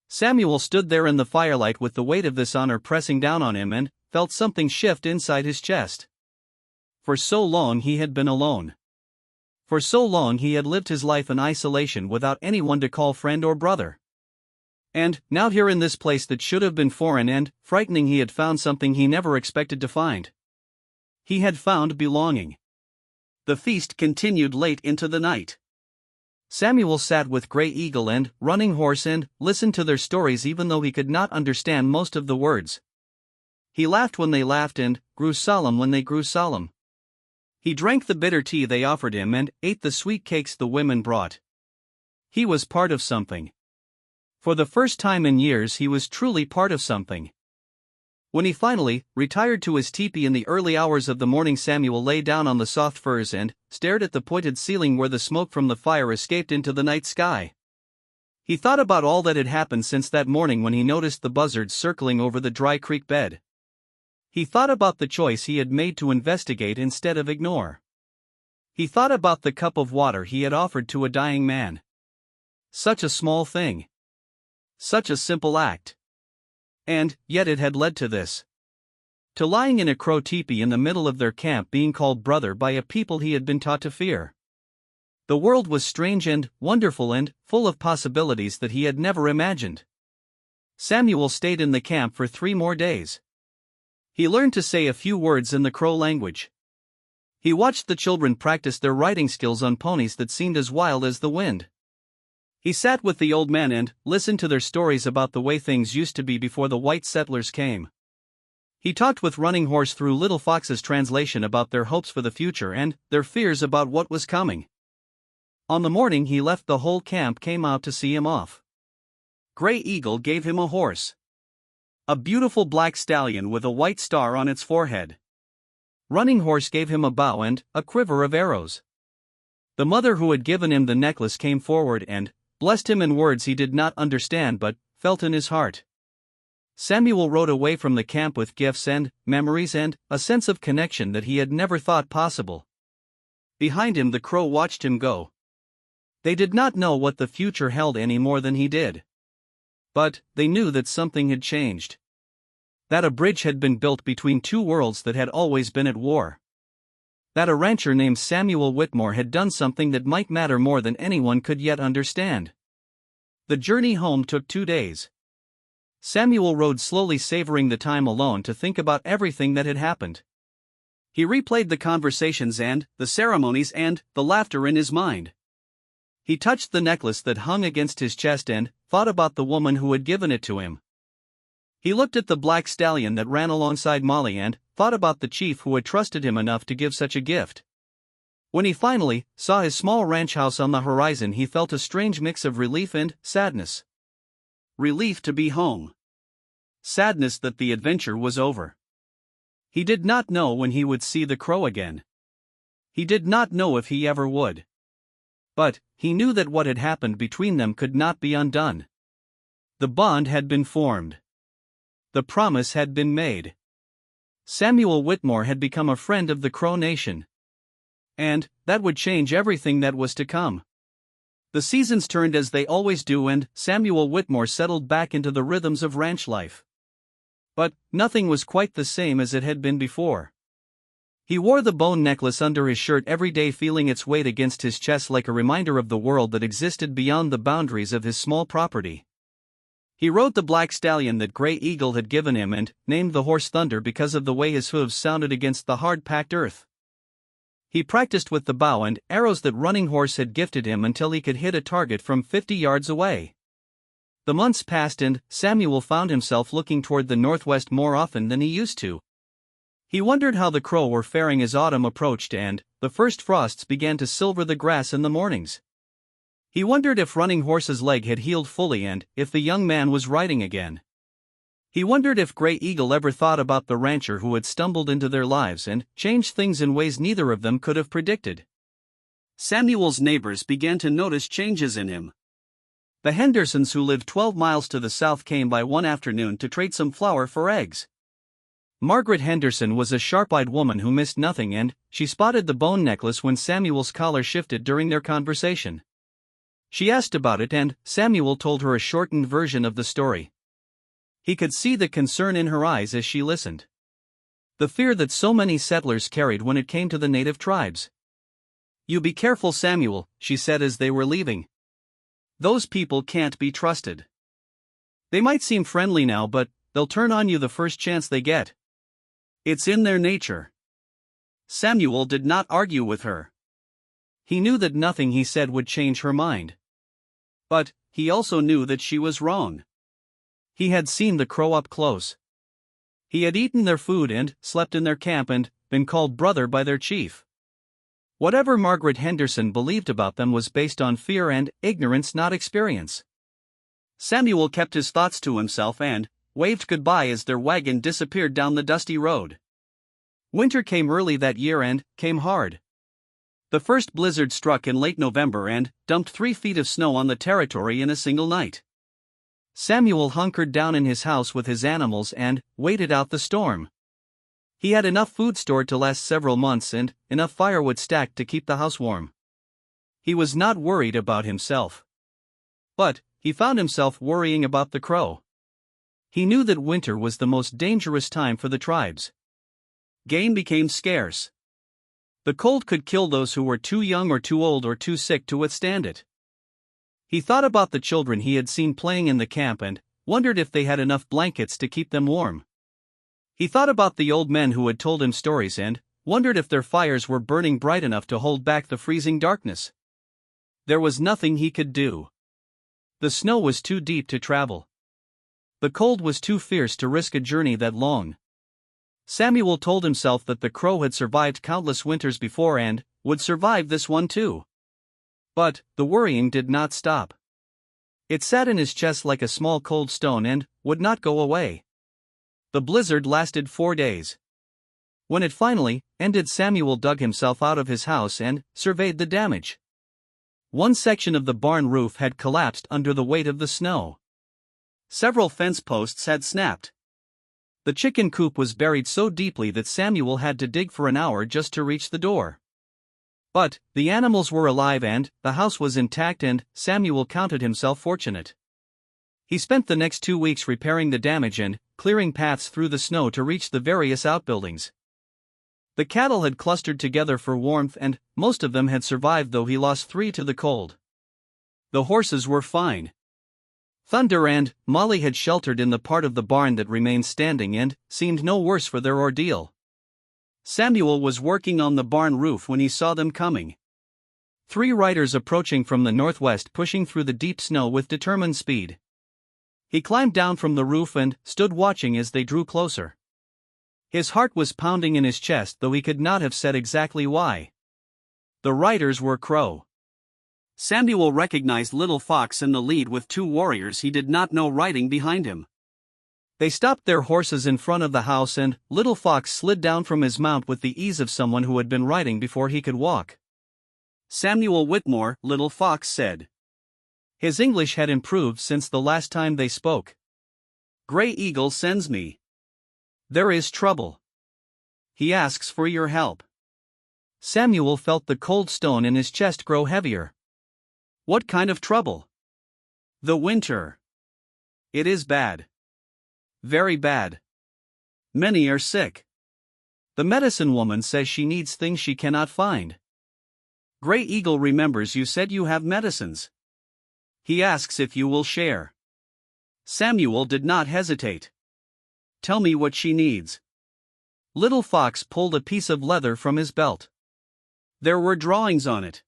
Samuel stood there in the firelight with the weight of this honor pressing down on him and felt something shift inside his chest. For so long he had been alone. For so long he had lived his life in isolation without anyone to call friend or brother. And now here in this place that should have been foreign and frightening, he had found something he never expected to find. He had found belonging. The feast continued late into the night. Samuel sat with Gray Eagle and Running Horse and listened to their stories even though he could not understand most of the words. He laughed when they laughed and grew solemn when they grew solemn. He drank the bitter tea they offered him and ate the sweet cakes the women brought. He was part of something. For the first time in years he was truly part of something. When he finally retired to his teepee in the early hours of the morning, Samuel lay down on the soft furs and stared at the pointed ceiling where the smoke from the fire escaped into the night sky. He thought about all that had happened since that morning when he noticed the buzzards circling over the dry creek bed. He thought about the choice he had made to investigate instead of ignore. He thought about the cup of water he had offered to a dying man. Such a small thing. Such a simple act. And yet it had led to this. To lying in a crow teepee in the middle of their camp, being called brother by a people he had been taught to fear. The world was strange and wonderful and full of possibilities that he had never imagined. Samuel stayed in the camp for 3 more days. He learned to say a few words in the crow language. He watched the children practice their riding skills on ponies that seemed as wild as the wind. He sat with the old men and listened to their stories about the way things used to be before the white settlers came. He talked with Running Horse through Little Fox's translation about their hopes for the future and their fears about what was coming. On the morning he left, the whole camp came out to see him off. Gray Eagle gave him a horse. A beautiful black stallion with a white star on its forehead. Running Horse gave him a bow and a quiver of arrows. The mother who had given him the necklace came forward and blessed him in words he did not understand but felt in his heart. Samuel rode away from the camp with gifts and memories and a sense of connection that he had never thought possible. Behind him the crow watched him go. They did not know what the future held any more than he did. But they knew that something had changed. That a bridge had been built between 2 worlds that had always been at war. That a rancher named Samuel Whitmore had done something that might matter more than anyone could yet understand. The journey home took 2 days. Samuel rode slowly, savoring the time alone to think about everything that had happened. He replayed the conversations and the ceremonies and the laughter in his mind. He touched the necklace that hung against his chest and thought about the woman who had given it to him. He looked at the black stallion that ran alongside Molly and thought about the chief who had trusted him enough to give such a gift. When he finally saw his small ranch house on the horizon, he felt a strange mix of relief and sadness. Relief to be home. Sadness that the adventure was over. He did not know when he would see the crow again. He did not know if he ever would. But he knew that what had happened between them could not be undone. The bond had been formed. The promise had been made. Samuel Whitmore had become a friend of the Crow Nation. And that would change everything that was to come. The seasons turned as they always do, and Samuel Whitmore settled back into the rhythms of ranch life. But nothing was quite the same as it had been before. He wore the bone necklace under his shirt every day, feeling its weight against his chest like a reminder of the world that existed beyond the boundaries of his small property. He rode the black stallion that Gray Eagle had given him and named the horse Thunder because of the way his hooves sounded against the hard-packed earth. He practiced with the bow and arrows that Running Horse had gifted him until he could hit a target from 50 yards away. The months passed and Samuel found himself looking toward the northwest more often than he used to. He wondered how the crow were faring as autumn approached and the first frosts began to silver the grass in the mornings. He wondered if Running Horse's leg had healed fully and if the young man was riding again. He wondered if Gray Eagle ever thought about the rancher who had stumbled into their lives and changed things in ways neither of them could have predicted. Samuel's neighbors began to notice changes in him. The Hendersons, who lived 12 miles to the south, came by one afternoon to trade some flour for eggs. Margaret Henderson was a sharp-eyed woman who missed nothing, and she spotted the bone necklace when Samuel's collar shifted during their conversation. She asked about it, and Samuel told her a shortened version of the story. He could see the concern in her eyes as she listened. The fear that so many settlers carried when it came to the native tribes. "You be careful, Samuel," she said as they were leaving. "Those people can't be trusted. They might seem friendly now, but they'll turn on you the first chance they get. It's in their nature." Samuel did not argue with her. He knew that nothing he said would change her mind. But he also knew that she was wrong. He had seen the crow up close. He had eaten their food and slept in their camp and been called brother by their chief. Whatever Margaret Henderson believed about them was based on fear and ignorance, not experience. Samuel kept his thoughts to himself and waved goodbye as their wagon disappeared down the dusty road. Winter came early that year and came hard. The first blizzard struck in late November and dumped 3 feet of snow on the territory in a single night. Samuel hunkered down in his house with his animals and waited out the storm. He had enough food stored to last several months and enough firewood stacked to keep the house warm. He was not worried about himself. But he found himself worrying about the crow. He knew that winter was the most dangerous time for the tribes. Game became scarce. The cold could kill those who were too young or too old or too sick to withstand it. He thought about the children he had seen playing in the camp and wondered if they had enough blankets to keep them warm. He thought about the old men who had told him stories and wondered if their fires were burning bright enough to hold back the freezing darkness. There was nothing he could do. The snow was too deep to travel. The cold was too fierce to risk a journey that long. Samuel told himself that the crow had survived countless winters before and would survive this one too. But the worrying did not stop. It sat in his chest like a small cold stone and would not go away. The blizzard lasted 4 days. When it finally ended, Samuel dug himself out of his house and surveyed the damage. One section of the barn roof had collapsed under the weight of the snow. Several fence posts had snapped. The chicken coop was buried so deeply that Samuel had to dig for an hour just to reach the door. But the animals were alive and the house was intact, and Samuel counted himself fortunate. He spent the next 2 weeks repairing the damage and clearing paths through the snow to reach the various outbuildings. The cattle had clustered together for warmth and most of them had survived, though he lost 3 to the cold. The horses were fine. Thunder and Molly had sheltered in the part of the barn that remained standing and seemed no worse for their ordeal. Samuel was working on the barn roof when he saw them coming. 3 riders approaching from the northwest, pushing through the deep snow with determined speed. He climbed down from the roof and stood watching as they drew closer. His heart was pounding in his chest, though he could not have said exactly why. The riders were Crow. Samuel recognized Little Fox in the lead with 2 warriors he did not know riding behind him. They stopped their horses in front of the house, and Little Fox slid down from his mount with the ease of someone who had been riding before he could walk. "Samuel Whitmore," Little Fox said. His English had improved since the last time they spoke. "Gray Eagle sends me. There is trouble. He asks for your help." Samuel felt the cold stone in his chest grow heavier. "What kind of trouble?" "The winter. It is bad. Very bad. Many are sick. The medicine woman says she needs things she cannot find. Gray Eagle remembers you said you have medicines. He asks if you will share." Samuel did not hesitate. "Tell me what she needs." Little Fox pulled a piece of leather from his belt. There were drawings on it.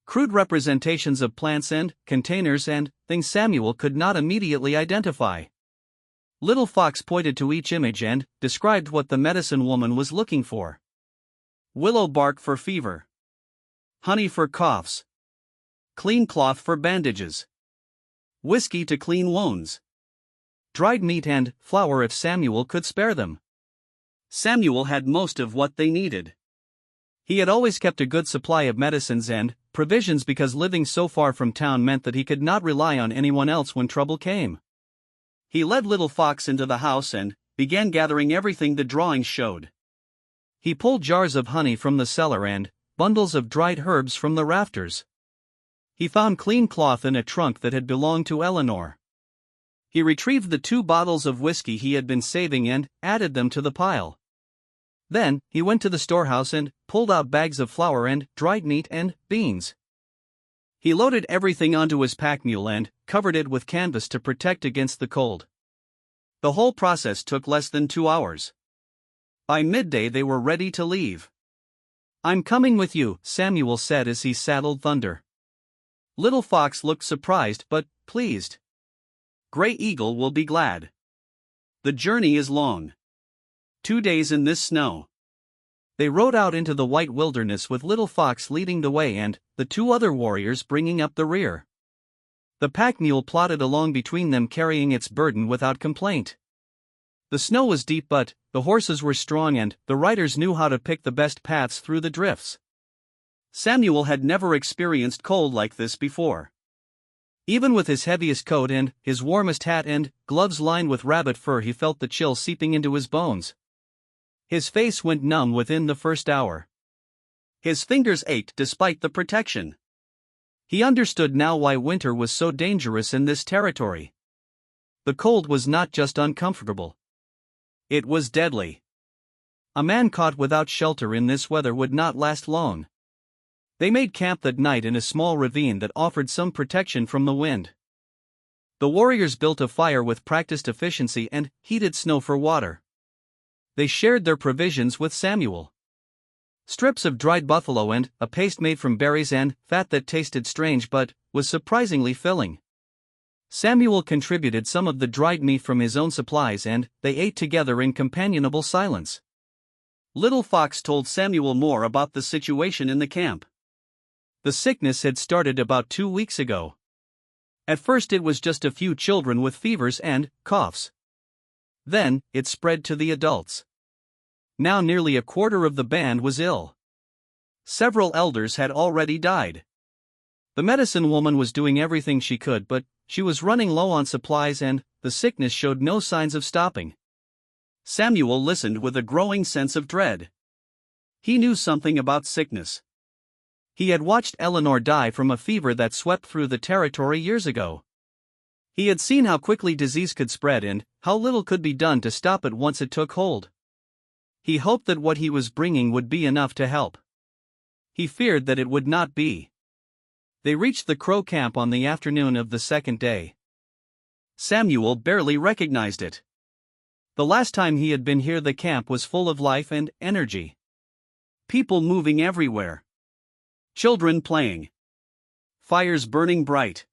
Crude representations of plants and containers and things Samuel could not immediately identify. Little Fox pointed to each image and described what the medicine woman was looking for. Willow bark for fever. Honey for coughs. Clean cloth for bandages. Whiskey to clean wounds. Dried meat and flour if Samuel could spare them. Samuel had most of what they needed. He had always kept a good supply of medicines and provisions because living so far from town meant that he could not rely on anyone else when trouble came. He led Little Fox into the house and began gathering everything the drawings showed. He pulled jars of honey from the cellar and bundles of dried herbs from the rafters. He found clean cloth in a trunk that had belonged to Eleanor. He retrieved the 2 bottles of whiskey he had been saving and added them to the pile. Then, he went to the storehouse and pulled out bags of flour and dried meat and beans. He loaded everything onto his pack mule and covered it with canvas to protect against the cold. The whole process took less than 2 hours. By midday they were ready to leave. "I'm coming with you," Samuel said as he saddled Thunder. Little Fox looked surprised but pleased. "Gray Eagle will be glad. The journey is long. 2 days in this snow." They rode out into the white wilderness with Little Fox leading the way and the 2 other warriors bringing up the rear. The pack mule plodded along between them, carrying its burden without complaint. The snow was deep, but the horses were strong and the riders knew how to pick the best paths through the drifts. Samuel had never experienced cold like this before. Even with his heaviest coat and his warmest hat and gloves lined with rabbit fur, he felt the chill seeping into his bones. His face went numb within the first hour. His fingers ached despite the protection. He understood now why winter was so dangerous in this territory. The cold was not just uncomfortable. It was deadly. A man caught without shelter in this weather would not last long. They made camp that night in a small ravine that offered some protection from the wind. The warriors built a fire with practiced efficiency and heated snow for water. They shared their provisions with Samuel. Strips of dried buffalo and a paste made from berries and fat that tasted strange but was surprisingly filling. Samuel contributed some of the dried meat from his own supplies and they ate together in companionable silence. Little Fox told Samuel more about the situation in the camp. The sickness had started about 2 weeks ago. At first it was just a few children with fevers and coughs. Then, it spread to the adults. Now nearly a quarter of the band was ill. Several elders had already died. The medicine woman was doing everything she could, but she was running low on supplies and the sickness showed no signs of stopping. Samuel listened with a growing sense of dread. He knew something about sickness. He had watched Eleanor die from a fever that swept through the territory years ago. He had seen how quickly disease could spread and how little could be done to stop it once it took hold. He hoped that what he was bringing would be enough to help. He feared that it would not be. They reached the Crow camp on the afternoon of the second day. Samuel barely recognized it. The last time he had been here, the camp was full of life and energy. People moving everywhere. Children playing. Fires burning bright.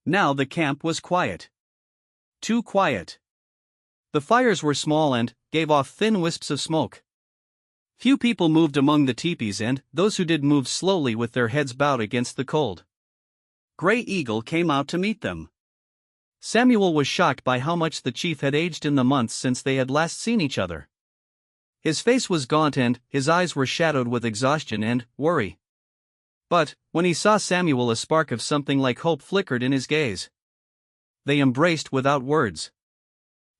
Now the camp was quiet. Too quiet. The fires were small and gave off thin wisps of smoke. Few people moved among the teepees, and those who did moved slowly with their heads bowed against the cold. Gray Eagle came out to meet them. Samuel was shocked by how much the chief had aged in the months since they had last seen each other. His face was gaunt and his eyes were shadowed with exhaustion and worry. But, when he saw Samuel, a spark of something like hope flickered in his gaze. They embraced without words.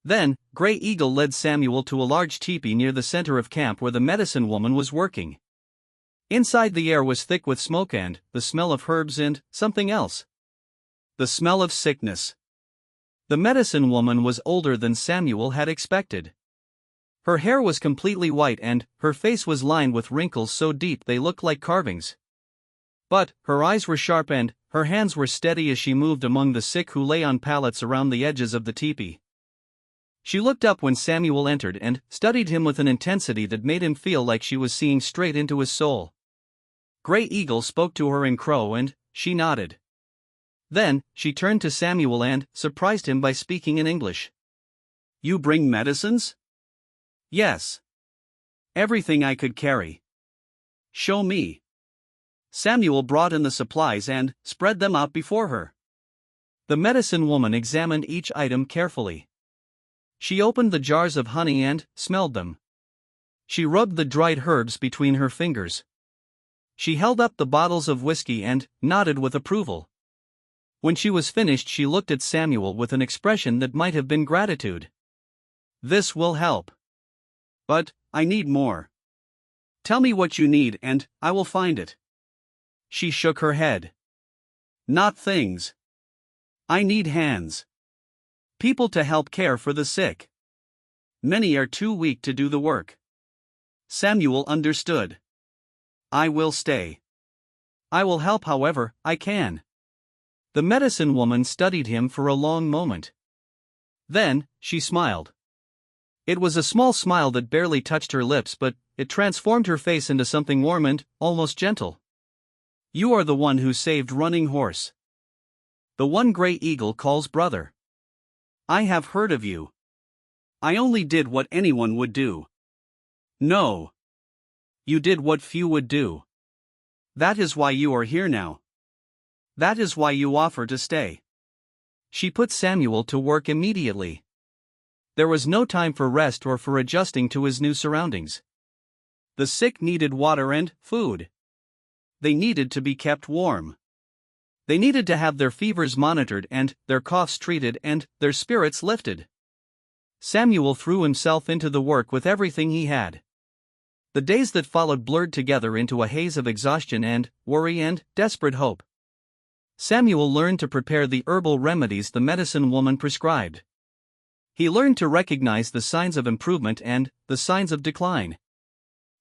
Then, Gray Eagle led Samuel to a large teepee near the center of camp where the medicine woman was working. Inside, the air was thick with smoke and the smell of herbs and something else. The smell of sickness. The medicine woman was older than Samuel had expected. Her hair was completely white and her face was lined with wrinkles so deep they looked like carvings. But her eyes were sharp and her hands were steady as she moved among the sick who lay on pallets around the edges of the teepee. She looked up when Samuel entered and studied him with an intensity that made him feel like she was seeing straight into his soul. Gray Eagle spoke to her in Crow and she nodded. Then, she turned to Samuel and surprised him by speaking in English. "You bring medicines?" "Yes. Everything I could carry." "Show me." Samuel brought in the supplies and spread them out before her. The medicine woman examined each item carefully. She opened the jars of honey and smelled them. She rubbed the dried herbs between her fingers. She held up the bottles of whiskey and nodded with approval. When she was finished, she looked at Samuel with an expression that might have been gratitude. "This will help. But I need more. Tell me what you need and I will find it." She shook her head. "Not things. I need hands. People to help care for the sick. Many are too weak to do the work." Samuel understood. "I will stay. I will help however I can." The medicine woman studied him for a long moment. Then, she smiled. It was a small smile that barely touched her lips, but it transformed her face into something warm and almost gentle. "You are the one who saved Running Horse. The one Gray Eagle calls brother. I have heard of you. I only did what anyone would do." "No. You did what few would do. That is why you are here now. That is why you offer to stay." She put Samuel to work immediately. There was no time for rest or for adjusting to his new surroundings. The sick needed water and food. They needed to be kept warm. They needed to have their fevers monitored and their coughs treated and their spirits lifted. Samuel threw himself into the work with everything he had. The days that followed blurred together into a haze of exhaustion and worry and desperate hope. Samuel learned to prepare the herbal remedies the medicine woman prescribed. He learned to recognize the signs of improvement and the signs of decline.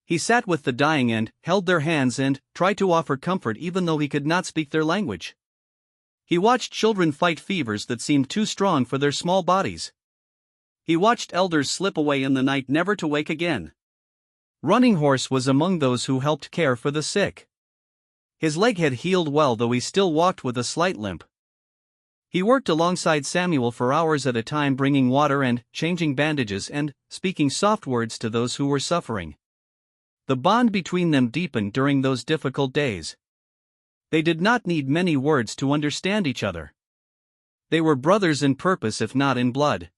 He sat with the dying and held their hands and tried to offer comfort even though he could not speak their language. He watched children fight fevers that seemed too strong for their small bodies. He watched elders slip away in the night never to wake again. Running Horse was among those who helped care for the sick. His leg had healed well, though he still walked with a slight limp. He worked alongside Samuel for hours at a time, bringing water and changing bandages and speaking soft words to those who were suffering. The bond between them deepened during those difficult days. They did not need many words to understand each other. They were brothers in purpose if not in blood.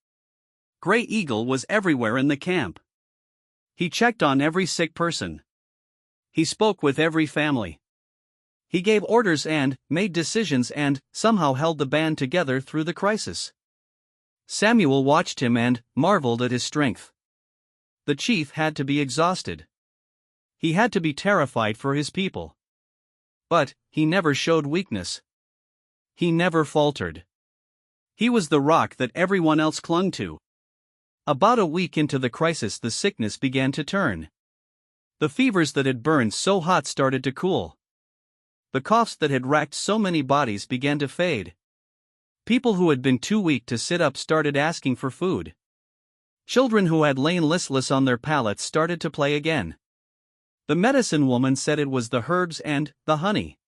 Gray Eagle was everywhere in the camp. He checked on every sick person. He spoke with every family. He gave orders and made decisions and somehow held the band together through the crisis. Samuel watched him and marveled at his strength. The chief had to be exhausted. He had to be terrified for his people. But he never showed weakness. He never faltered. He was the rock that everyone else clung to. About a week into the crisis, the sickness began to turn. The fevers that had burned so hot started to cool. The coughs that had racked so many bodies began to fade. People who had been too weak to sit up started asking for food. Children who had lain listless on their pallets started to play again. The medicine woman said it was the herbs and the honey.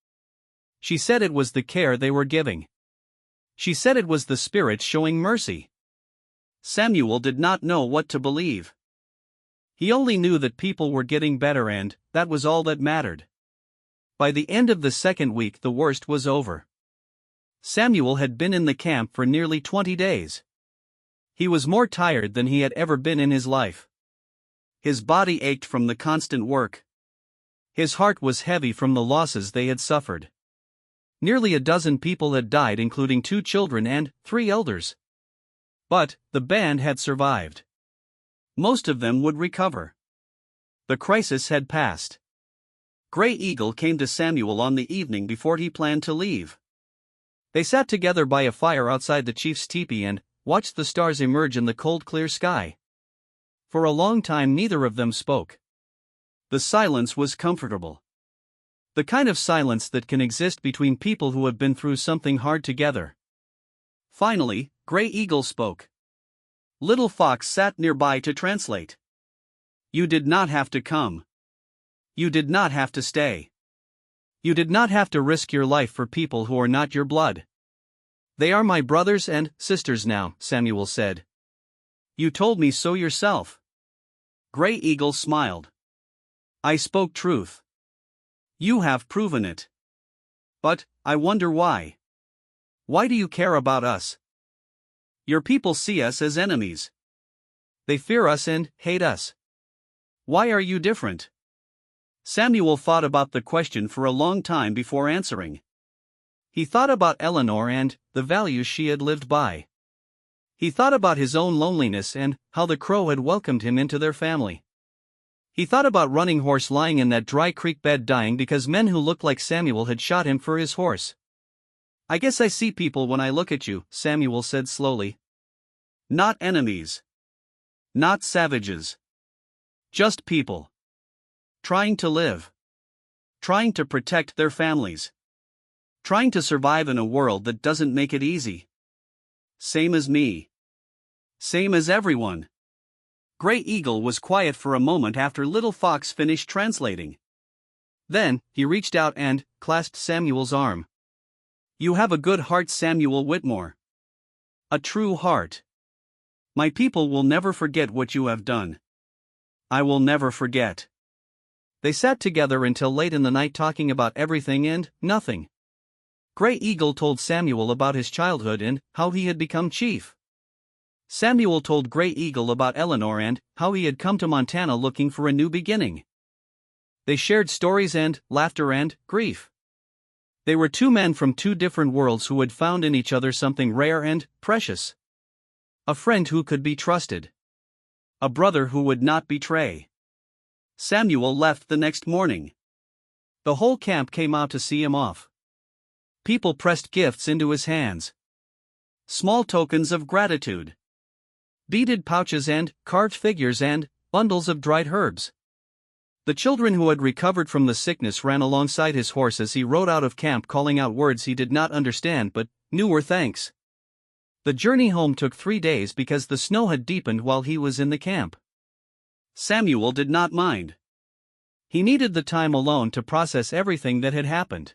She said it was the care they were giving. She said it was the Spirit showing mercy. Samuel did not know what to believe. He only knew that people were getting better and that was all that mattered. By the end of the second week the worst was over. Samuel had been in the camp for nearly 20 days. He was more tired than he had ever been in his life. His body ached from the constant work. His heart was heavy from the losses they had suffered. Nearly a dozen people had died, including 2 children and 3 elders. But the band had survived. Most of them would recover. The crisis had passed. Gray Eagle came to Samuel on the evening before he planned to leave. They sat together by a fire outside the chief's teepee and watched the stars emerge in the cold, clear sky. For a long time neither of them spoke. The silence was comfortable. The kind of silence that can exist between people who have been through something hard together. Finally, Gray Eagle spoke. Little Fox sat nearby to translate. You did not have to come. You did not have to stay. You did not have to risk your life for people who are not your blood. They are my brothers and sisters now, Samuel said. You told me so yourself. Gray Eagle smiled. I spoke truth. You have proven it. But, I wonder why. Why do you care about us? Your people see us as enemies. They fear us and hate us. Why are you different? Samuel thought about the question for a long time before answering. He thought about Eleanor and the values she had lived by. He thought about his own loneliness and how the crow had welcomed him into their family. He thought about Running Horse lying in that dry creek bed dying because men who looked like Samuel had shot him for his horse. I guess I see people when I look at you, Samuel said slowly. Not enemies. Not savages. Just people. Trying to live. Trying to protect their families. Trying to survive in a world that doesn't make it easy. Same as me. Same as everyone. Gray Eagle was quiet for a moment after Little Fox finished translating. Then, he reached out and clasped Samuel's arm. You have a good heart, Samuel Whitmore. A true heart. My people will never forget what you have done. I will never forget. They sat together until late in the night talking about everything and nothing. Gray Eagle told Samuel about his childhood and how he had become chief. Samuel told Gray Eagle about Eleanor and how he had come to Montana looking for a new beginning. They shared stories and laughter and grief. They were 2 men from 2 different worlds who had found in each other something rare and precious. A friend who could be trusted. A brother who would not betray. Samuel left the next morning. The whole camp came out to see him off. People pressed gifts into his hands. Small tokens of gratitude. Beaded pouches and carved figures and bundles of dried herbs. The children who had recovered from the sickness ran alongside his horse as he rode out of camp, calling out words he did not understand but knew were thanks. The journey home took 3 days because the snow had deepened while he was in the camp. Samuel did not mind. He needed the time alone to process everything that had happened.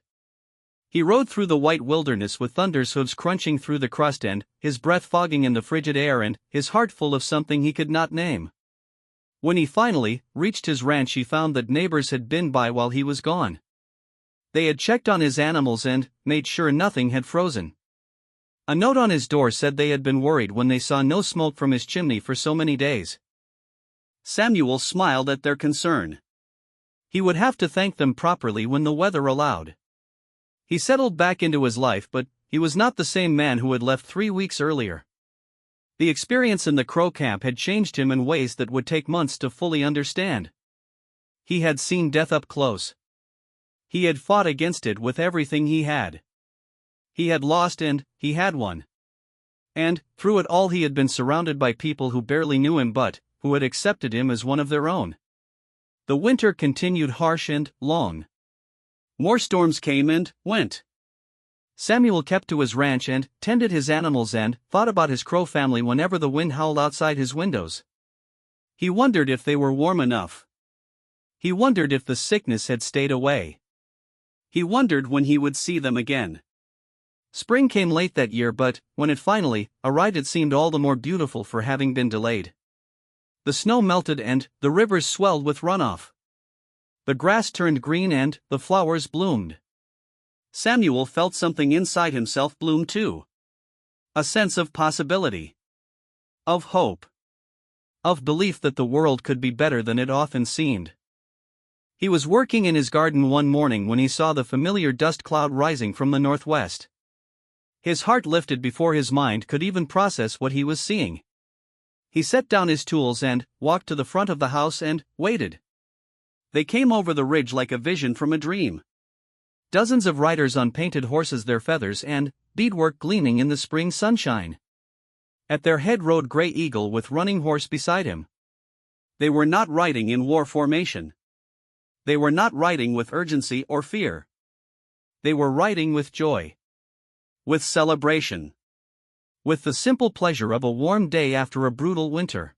He rode through the white wilderness with Thunder's hooves crunching through the crust and his breath fogging in the frigid air and his heart full of something he could not name. When he finally reached his ranch, he found that neighbors had been by while he was gone. They had checked on his animals and made sure nothing had frozen. A note on his door said they had been worried when they saw no smoke from his chimney for so many days. Samuel smiled at their concern. He would have to thank them properly when the weather allowed. He settled back into his life, but he was not the same man who had left 3 weeks earlier. The experience in the Crow camp had changed him in ways that would take months to fully understand. He had seen death up close. He had fought against it with everything he had. He had lost and he had won. And, through it all, he had been surrounded by people who barely knew him but who had accepted him as one of their own. The winter continued harsh and long. More storms came and went. Samuel kept to his ranch and tended his animals and thought about his crow family whenever the wind howled outside his windows. He wondered if they were warm enough. He wondered if the sickness had stayed away. He wondered when he would see them again. Spring came late that year, but when it finally arrived, it seemed all the more beautiful for having been delayed. The snow melted and the rivers swelled with runoff. The grass turned green and the flowers bloomed. Samuel felt something inside himself bloom too. A sense of possibility. Of hope. Of belief that the world could be better than it often seemed. He was working in his garden one morning when he saw the familiar dust cloud rising from the northwest. His heart lifted before his mind could even process what he was seeing. He set down his tools and walked to the front of the house and waited. They came over the ridge like a vision from a dream. Dozens of riders on painted horses, their feathers and beadwork gleaming in the spring sunshine. At their head rode Gray Eagle with Running Horse beside him. They were not riding in war formation. They were not riding with urgency or fear. They were riding with joy. With celebration. With the simple pleasure of a warm day after a brutal winter.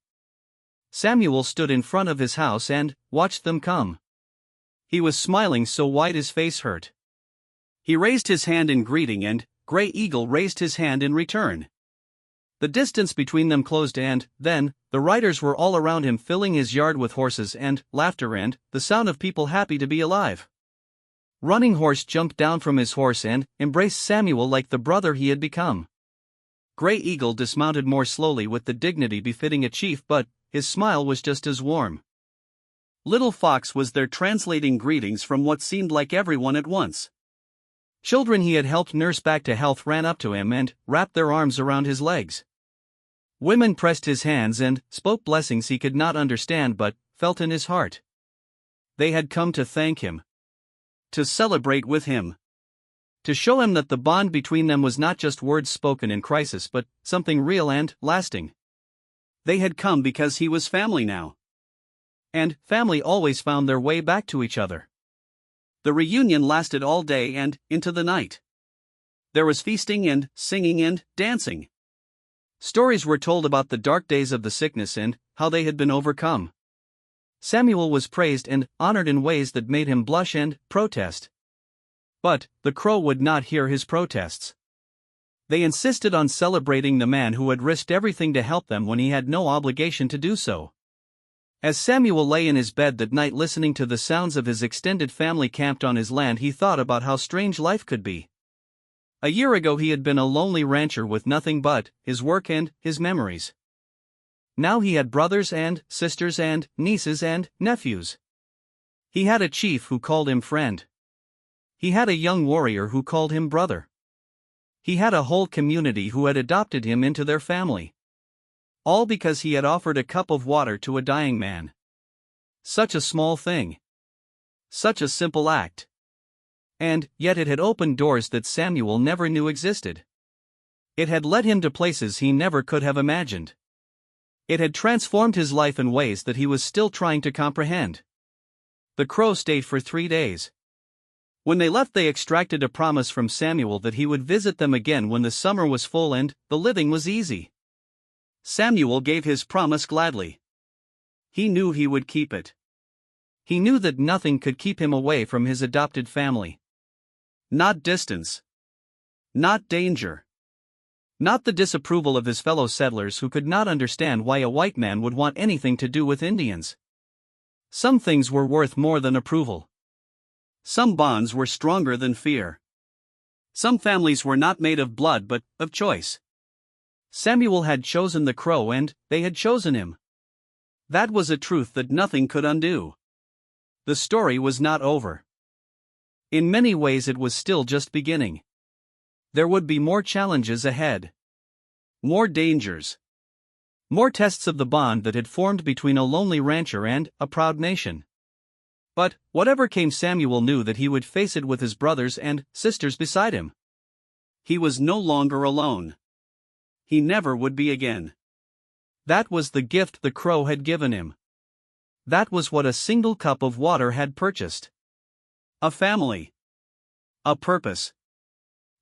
Samuel stood in front of his house and watched them come. He was smiling so wide his face hurt. He raised his hand in greeting and Gray Eagle raised his hand in return. The distance between them closed and then the riders were all around him, filling his yard with horses and laughter and the sound of people happy to be alive. Running Horse jumped down from his horse and embraced Samuel like the brother he had become. Gray Eagle dismounted more slowly with the dignity befitting a chief, but his smile was just as warm. Little Fox was there translating greetings from what seemed like everyone at once. Children he had helped nurse back to health ran up to him and wrapped their arms around his legs. Women pressed his hands and spoke blessings he could not understand but felt in his heart. They had come to thank him. To celebrate with him. To show him that the bond between them was not just words spoken in crisis but something real and lasting. They had come because he was family now. And family always found their way back to each other. The reunion lasted all day and into the night. There was feasting and singing and dancing. Stories were told about the dark days of the sickness and how they had been overcome. Samuel was praised and honored in ways that made him blush and protest. But the crow would not hear his protests. They insisted on celebrating the man who had risked everything to help them when he had no obligation to do so. As Samuel lay in his bed that night listening to the sounds of his extended family camped on his land, he thought about how strange life could be. A year ago he had been a lonely rancher with nothing but his work and his memories. Now he had brothers and sisters and nieces and nephews. He had a chief who called him friend. He had a young warrior who called him brother. He had a whole community who had adopted him into their family. All because he had offered a cup of water to a dying man. Such a small thing. Such a simple act. And yet it had opened doors that Samuel never knew existed. It had led him to places he never could have imagined. It had transformed his life in ways that he was still trying to comprehend. The crow stayed for 3 days. When they left, they extracted a promise from Samuel that he would visit them again when the summer was full and the living was easy. Samuel gave his promise gladly. He knew he would keep it. He knew that nothing could keep him away from his adopted family. Not distance. Not danger. Not the disapproval of his fellow settlers who could not understand why a white man would want anything to do with Indians. Some things were worth more than approval. Some bonds were stronger than fear. Some families were not made of blood but of choice. Samuel had chosen the crow and they had chosen him. That was a truth that nothing could undo. The story was not over. In many ways it was still just beginning. There would be more challenges ahead. More dangers. More tests of the bond that had formed between a lonely rancher and a proud nation. But whatever came, Samuel knew that he would face it with his brothers and sisters beside him. He was no longer alone. He never would be again. That was the gift the crow had given him. That was what a single cup of water had purchased. A family. A purpose.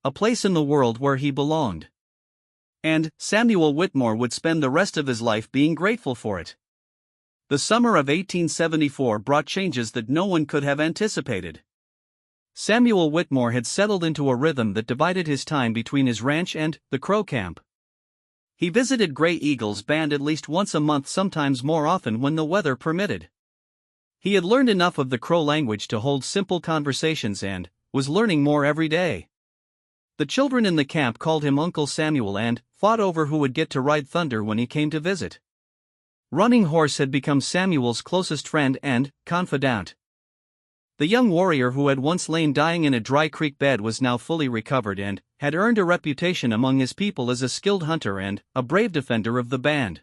a place in the world where he belonged. And Samuel Whitmore would spend the rest of his life being grateful for it. The summer of 1874 brought changes that no one could have anticipated. Samuel Whitmore had settled into a rhythm that divided his time between his ranch and the Crow camp. He visited Gray Eagle's band at least once a month, sometimes more often when the weather permitted. He had learned enough of the Crow language to hold simple conversations and was learning more every day. The children in the camp called him Uncle Samuel and fought over who would get to ride Thunder when he came to visit. Running Horse had become Samuel's closest friend and confidant. The young warrior who had once lain dying in a dry creek bed was now fully recovered and had earned a reputation among his people as a skilled hunter and a brave defender of the band.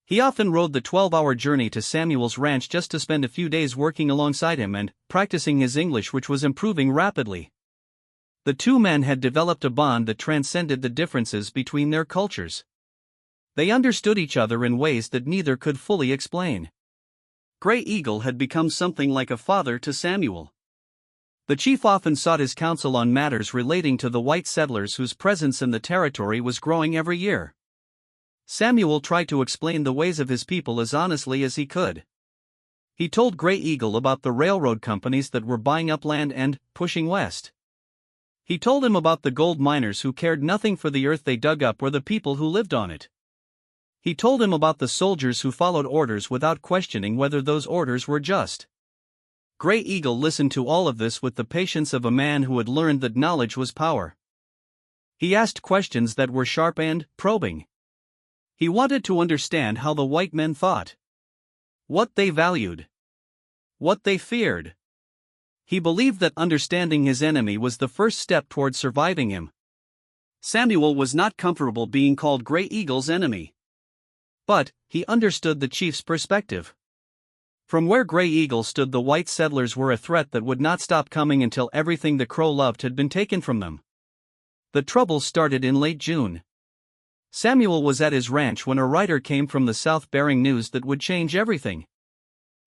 He often rode the 12-hour journey to Samuel's ranch just to spend a few days working alongside him and practicing his English, which was improving rapidly. The two men had developed a bond that transcended the differences between their cultures. They understood each other in ways that neither could fully explain. Gray Eagle had become something like a father to Samuel. The chief often sought his counsel on matters relating to the white settlers whose presence in the territory was growing every year. Samuel tried to explain the ways of his people as honestly as he could. He told Gray Eagle about the railroad companies that were buying up land and pushing west. He told him about the gold miners who cared nothing for the earth they dug up or the people who lived on it. He told him about the soldiers who followed orders without questioning whether those orders were just. Gray Eagle listened to all of this with the patience of a man who had learned that knowledge was power. He asked questions that were sharp and probing. He wanted to understand how the white men thought, what they valued, what they feared. He believed that understanding his enemy was the first step toward surviving him. Samuel was not comfortable being called Gray Eagle's enemy. But he understood the chief's perspective. From where Gray Eagle stood, the white settlers were a threat that would not stop coming until everything the Crow loved had been taken from them. The trouble started in late June. Samuel was at his ranch when a writer came from the south bearing news that would change everything.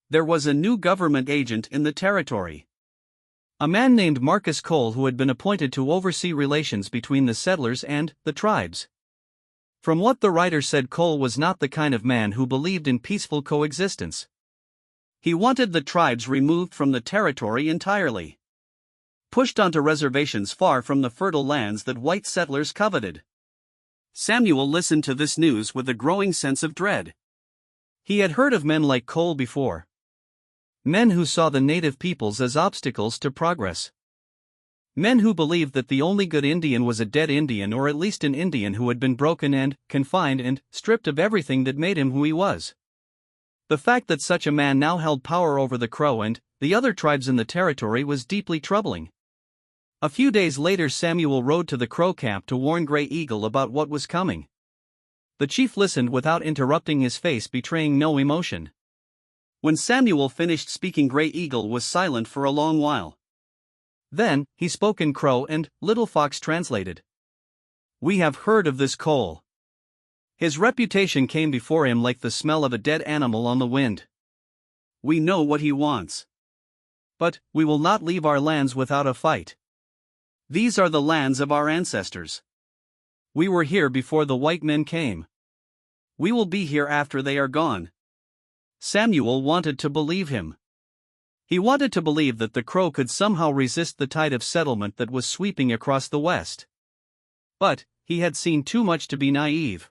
There was a new government agent in the territory. A man named Marcus Cole, who had been appointed to oversee relations between the settlers and the tribes. From what the writer said, Cole was not the kind of man who believed in peaceful coexistence. He wanted the tribes removed from the territory entirely, pushed onto reservations far from the fertile lands that white settlers coveted. Samuel listened to this news with a growing sense of dread. He had heard of men like Cole before. Men who saw the native peoples as obstacles to progress. Men who believed that the only good Indian was a dead Indian, or at least an Indian who had been broken and confined and stripped of everything that made him who he was. The fact that such a man now held power over the Crow and the other tribes in the territory was deeply troubling. A few days later, Samuel rode to the Crow camp to warn Gray Eagle about what was coming. The chief listened without interrupting, his face betraying no emotion. When Samuel finished speaking, Gray Eagle was silent for a long while. Then, he spoke in Crow and Little Fox translated. "We have heard of this Cole. His reputation came before him like the smell of a dead animal on the wind. We know what he wants. But we will not leave our lands without a fight. These are the lands of our ancestors. We were here before the white men came. We will be here after they are gone." Samuel wanted to believe him. He wanted to believe that the Crow could somehow resist the tide of settlement that was sweeping across the West. But he had seen too much to be naive.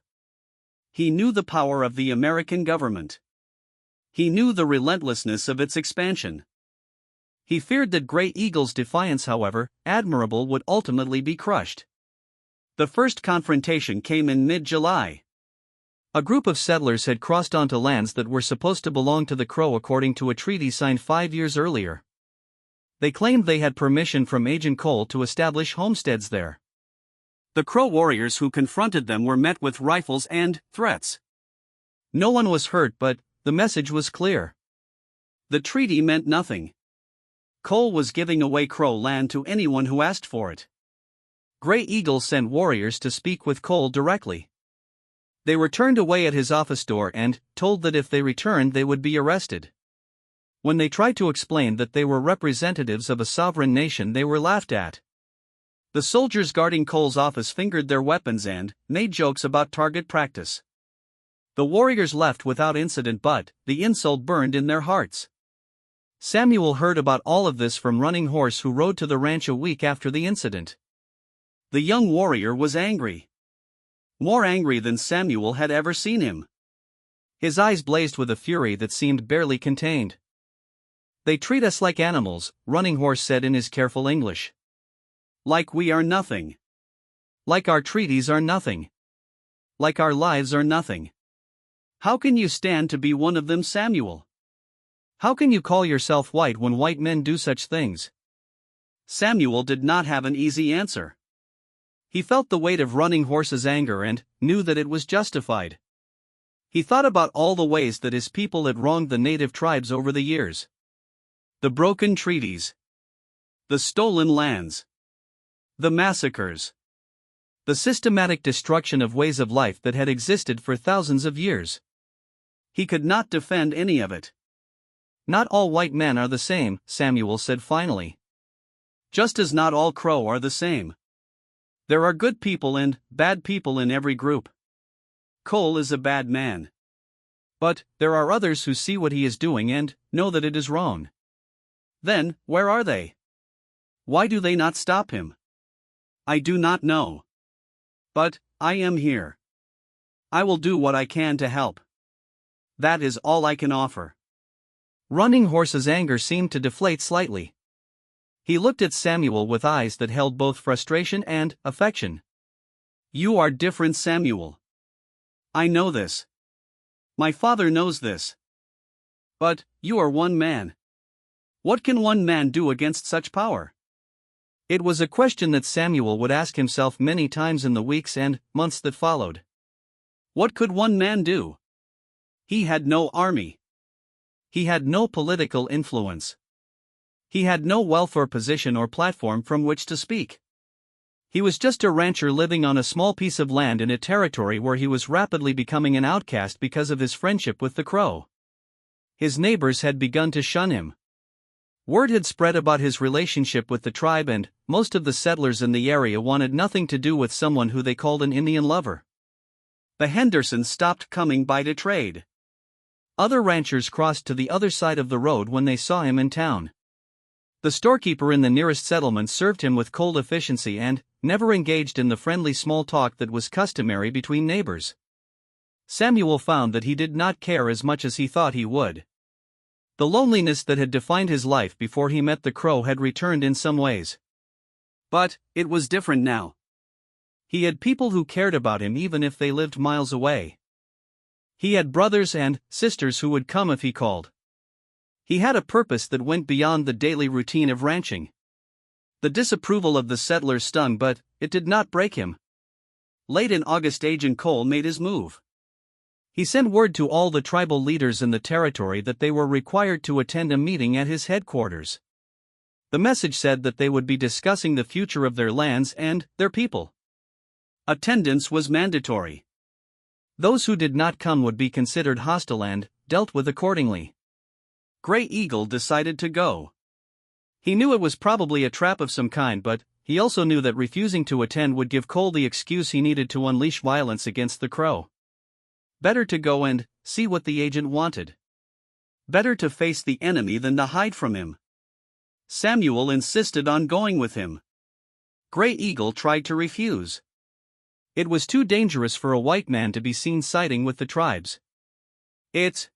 He knew the power of the American government. He knew the relentlessness of its expansion. He feared that Gray Eagle's defiance, however admirable, would ultimately be crushed. The first confrontation came in mid-July. A group of settlers had crossed onto lands that were supposed to belong to the Crow according to a treaty signed 5 years earlier. They claimed they had permission from Agent Cole to establish homesteads there. The Crow warriors who confronted them were met with rifles and threats. No one was hurt, but the message was clear. The treaty meant nothing. Cole was giving away Crow land to anyone who asked for it. Gray Eagle sent warriors to speak with Cole directly. They were turned away at his office door and told that if they returned they would be arrested. When they tried to explain that they were representatives of a sovereign nation, they were laughed at. The soldiers guarding Cole's office fingered their weapons and made jokes about target practice. The warriors left without incident, but the insult burned in their hearts. Samuel heard about all of this from Running Horse, who rode to the ranch a week after the incident. The young warrior was angry. More angry than Samuel had ever seen him. His eyes blazed with a fury that seemed barely contained. "They treat us like animals," Running Horse said in his careful English. "Like we are nothing. Like our treaties are nothing. Like our lives are nothing. How can you stand to be one of them, Samuel? How can you call yourself white when white men do such things?" Samuel did not have an easy answer. He felt the weight of Running Horse's anger and knew that it was justified. He thought about all the ways that his people had wronged the native tribes over the years. The broken treaties. The stolen lands. The massacres. The systematic destruction of ways of life that had existed for thousands of years. He could not defend any of it. "Not all white men are the same," Samuel said finally. "Just as not all Crow are the same. There are good people and bad people in every group. Cole is a bad man. But there are others who see what he is doing and know that it is wrong. Then, where are they? Why do they not stop him? I do not know. But I am here. I will do what I can to help. That is all I can offer." Running Horse's anger seemed to deflate slightly. He looked at Samuel with eyes that held both frustration and affection. "You are different, Samuel. I know this. My father knows this. But you are one man. What can one man do against such power?" It was a question that Samuel would ask himself many times in the weeks and months that followed. What could one man do? He had no army. He had no political influence. He had no welfare position or platform from which to speak. He was just a rancher living on a small piece of land in a territory where he was rapidly becoming an outcast because of his friendship with the Crow. His neighbors had begun to shun him. Word had spread about his relationship with the tribe, and most of the settlers in the area wanted nothing to do with someone who they called an Indian lover. The Hendersons stopped coming by to trade. Other ranchers crossed to the other side of the road when they saw him in town. The storekeeper in the nearest settlement served him with cold efficiency and never engaged in the friendly small talk that was customary between neighbors. Samuel found that he did not care as much as he thought he would. The loneliness that had defined his life before he met the Crow had returned in some ways. But it was different now. He had people who cared about him even if they lived miles away. He had brothers and sisters who would come if he called. He had a purpose that went beyond the daily routine of ranching. The disapproval of the settlers stung, but it did not break him. Late in August, Agent Cole made his move. He sent word to all the tribal leaders in the territory that they were required to attend a meeting at his headquarters. The message said that they would be discussing the future of their lands and their people. Attendance was mandatory. Those who did not come would be considered hostile and dealt with accordingly. Gray Eagle decided to go. He knew it was probably a trap of some kind, but he also knew that refusing to attend would give Cole the excuse he needed to unleash violence against the Crow. Better to go and see what the agent wanted. Better to face the enemy than to hide from him. Samuel insisted on going with him. Gray Eagle tried to refuse. It was too dangerous for a white man to be seen siding with the tribes. "It's